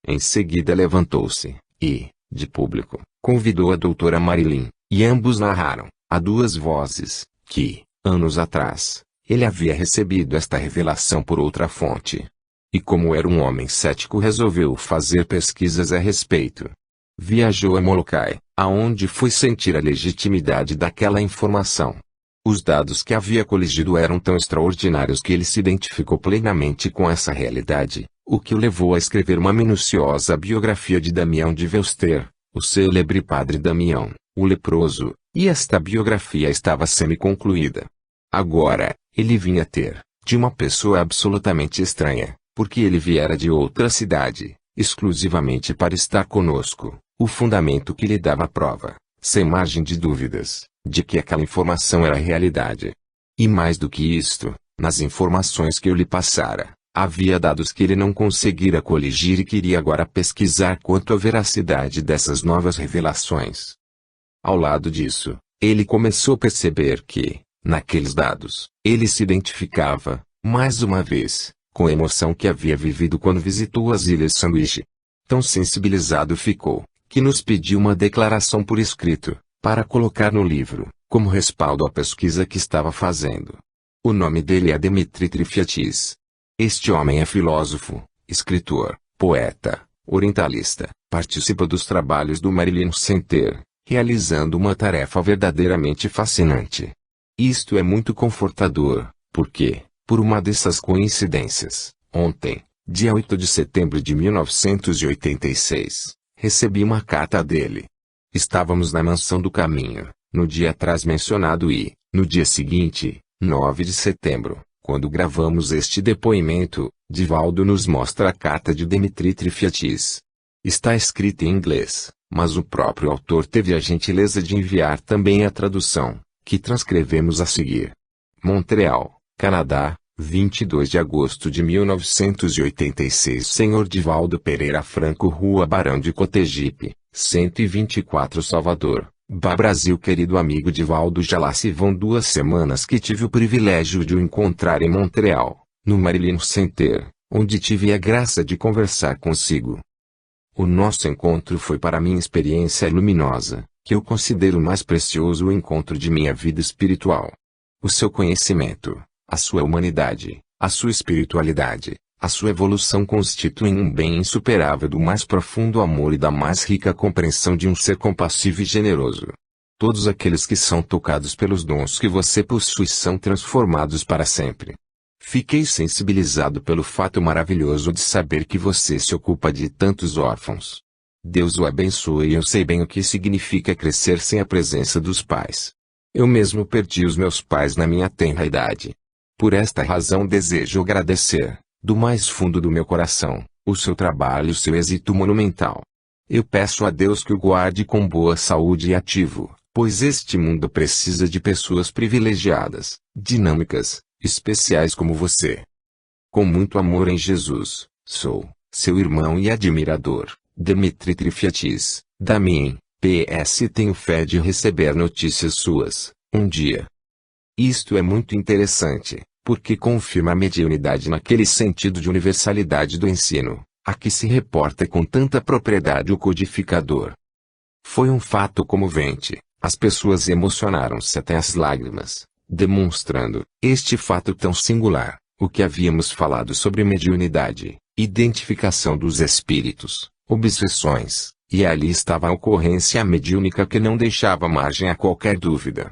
Em seguida levantou-se, e, de público, convidou a doutora Marilyn, e ambos narraram, a duas vozes, que, anos atrás, ele havia recebido esta revelação por outra fonte. E como era um homem cético resolveu fazer pesquisas a respeito. Viajou a Molokai, aonde foi sentir a legitimidade daquela informação. Os dados que havia coligido eram tão extraordinários que ele se identificou plenamente com essa realidade, o que o levou a escrever uma minuciosa biografia de Damião de Veuster, o célebre padre Damião, o leproso, e esta biografia estava semi-concluída. Agora, ele vinha ter, de uma pessoa absolutamente estranha, porque ele viera de outra cidade, exclusivamente para estar conosco, o fundamento que lhe dava a prova, sem margem de dúvidas, de que aquela informação era realidade. E mais do que isto, nas informações que eu lhe passara, Havia dados que ele não conseguira coligir e queria agora pesquisar quanto à veracidade dessas novas revelações. Ao lado disso, ele começou a perceber que, naqueles dados, ele se identificava, mais uma vez, com a emoção que havia vivido quando visitou as Ilhas Sandwich. Tão sensibilizado ficou, que nos pediu uma declaração por escrito, para colocar no livro, como respaldo à pesquisa que estava fazendo. O nome dele é Dmitry Triffiatis. Este homem é filósofo, escritor, poeta, orientalista, participa dos trabalhos do Marilyn Center, realizando uma tarefa verdadeiramente fascinante. Isto é muito confortador, porque, por uma dessas coincidências, ontem, dia 8 de setembro de 1986, recebi uma carta dele. Estávamos na Mansão do Caminho, no dia atrás mencionado e, no dia seguinte, 9 de setembro, quando gravamos este depoimento, Divaldo nos mostra a carta de Dmitry Triffiatis. Está escrita em inglês, mas o próprio autor teve a gentileza de enviar também a tradução, que transcrevemos a seguir. Montreal, Canadá, 22 de agosto de 1986. Senhor Divaldo Pereira Franco, Rua Barão de Cotegipe, 124 Salvador, Brasil. Querido amigo Divaldo, já lá se vão 2 semanas que tive o privilégio de o encontrar em Montreal, no Marilyn Center, onde tive a graça de conversar consigo. O nosso encontro foi para mim experiência luminosa, que eu considero o mais precioso encontro de minha vida espiritual. O seu conhecimento, a sua humanidade, a sua espiritualidade, a sua evolução constituem um bem insuperável do mais profundo amor e da mais rica compreensão de um ser compassivo e generoso. Todos aqueles que são tocados pelos dons que você possui são transformados para sempre. Fiquei sensibilizado pelo fato maravilhoso de saber que você se ocupa de tantos órfãos. Deus o abençoe e eu sei bem o que significa crescer sem a presença dos pais. Eu mesmo perdi os meus pais na minha tenra idade. Por esta razão desejo agradecer, do mais fundo do meu coração, o seu trabalho e o seu êxito monumental. Eu peço a Deus que o guarde com boa saúde e ativo, pois este mundo precisa de pessoas privilegiadas, dinâmicas, especiais como você. Com muito amor em Jesus, sou, seu irmão e admirador, Dmitry Triffiatis. Damien, PS. Tenho fé de receber notícias suas, um dia. Isto é muito interessante, porque confirma a mediunidade naquele sentido de universalidade do ensino, a que se reporta com tanta propriedade o codificador. Foi um fato comovente, as pessoas emocionaram-se até as lágrimas, demonstrando, este fato tão singular, o que havíamos falado sobre mediunidade, identificação dos espíritos, obsessões, e ali estava a ocorrência mediúnica que não deixava margem a qualquer dúvida.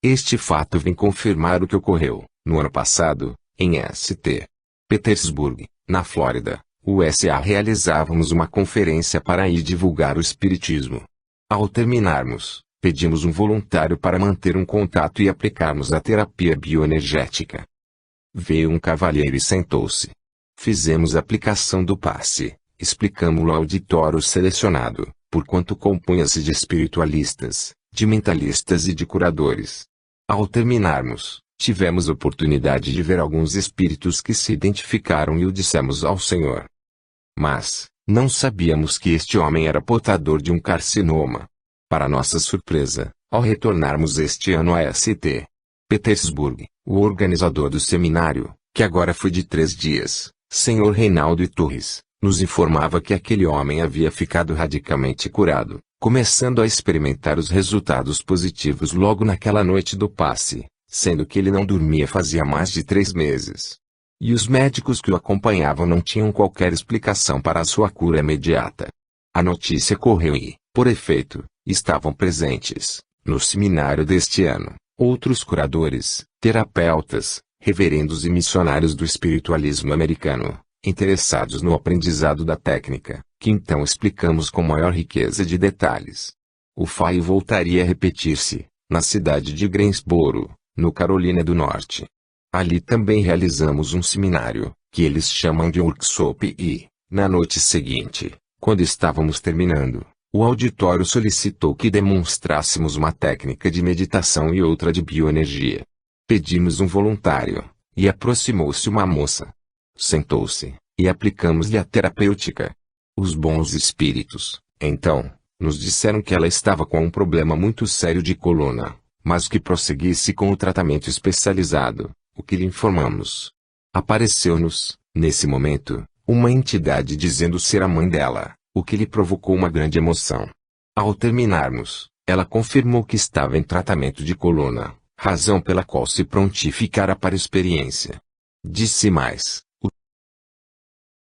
Este fato vem confirmar o que ocorreu, no ano passado, em St. Petersburg, na Flórida, USA. Realizávamos uma conferência para ir divulgar o espiritismo. Ao terminarmos, pedimos um voluntário para manter um contato e aplicarmos a terapia bioenergética. Veio um cavalheiro e sentou-se. Fizemos a aplicação do passe, explicamos-lo ao auditório selecionado, porquanto compunha-se de espiritualistas, de mentalistas e de curadores. Ao terminarmos, tivemos oportunidade de ver alguns espíritos que se identificaram e o dissemos ao Senhor. Mas, não sabíamos que este homem era portador de um carcinoma. Para nossa surpresa, ao retornarmos este ano a St. Petersburg, o organizador do seminário, que agora foi de 3 dias, Sr. Reinaldo Torres, nos informava que aquele homem havia ficado radicalmente curado, começando a experimentar os resultados positivos logo naquela noite do passe, sendo que ele não dormia fazia mais de 3 meses. E os médicos que o acompanhavam não tinham qualquer explicação para a sua cura imediata. A notícia correu e, por efeito, estavam presentes, no seminário deste ano, outros curadores, terapeutas, reverendos e missionários do espiritualismo americano, interessados no aprendizado da técnica, que então explicamos com maior riqueza de detalhes. O fato voltaria a repetir-se, na cidade de Greensboro, no Carolina do Norte. Ali também realizamos um seminário, que eles chamam de workshop e, na noite seguinte, quando estávamos terminando, o auditório solicitou que demonstrássemos uma técnica de meditação e outra de bioenergia. Pedimos um voluntário, e aproximou-se uma moça. Sentou-se, e aplicamos-lhe a terapêutica. Os bons espíritos, então, nos disseram que ela estava com um problema muito sério de coluna, mas que prosseguisse com o tratamento especializado, o que lhe informamos. Apareceu-nos, nesse momento, uma entidade dizendo ser a mãe dela, o que lhe provocou uma grande emoção. Ao terminarmos, ela confirmou que estava em tratamento de coluna, razão pela qual se prontificara para a experiência. Disse mais: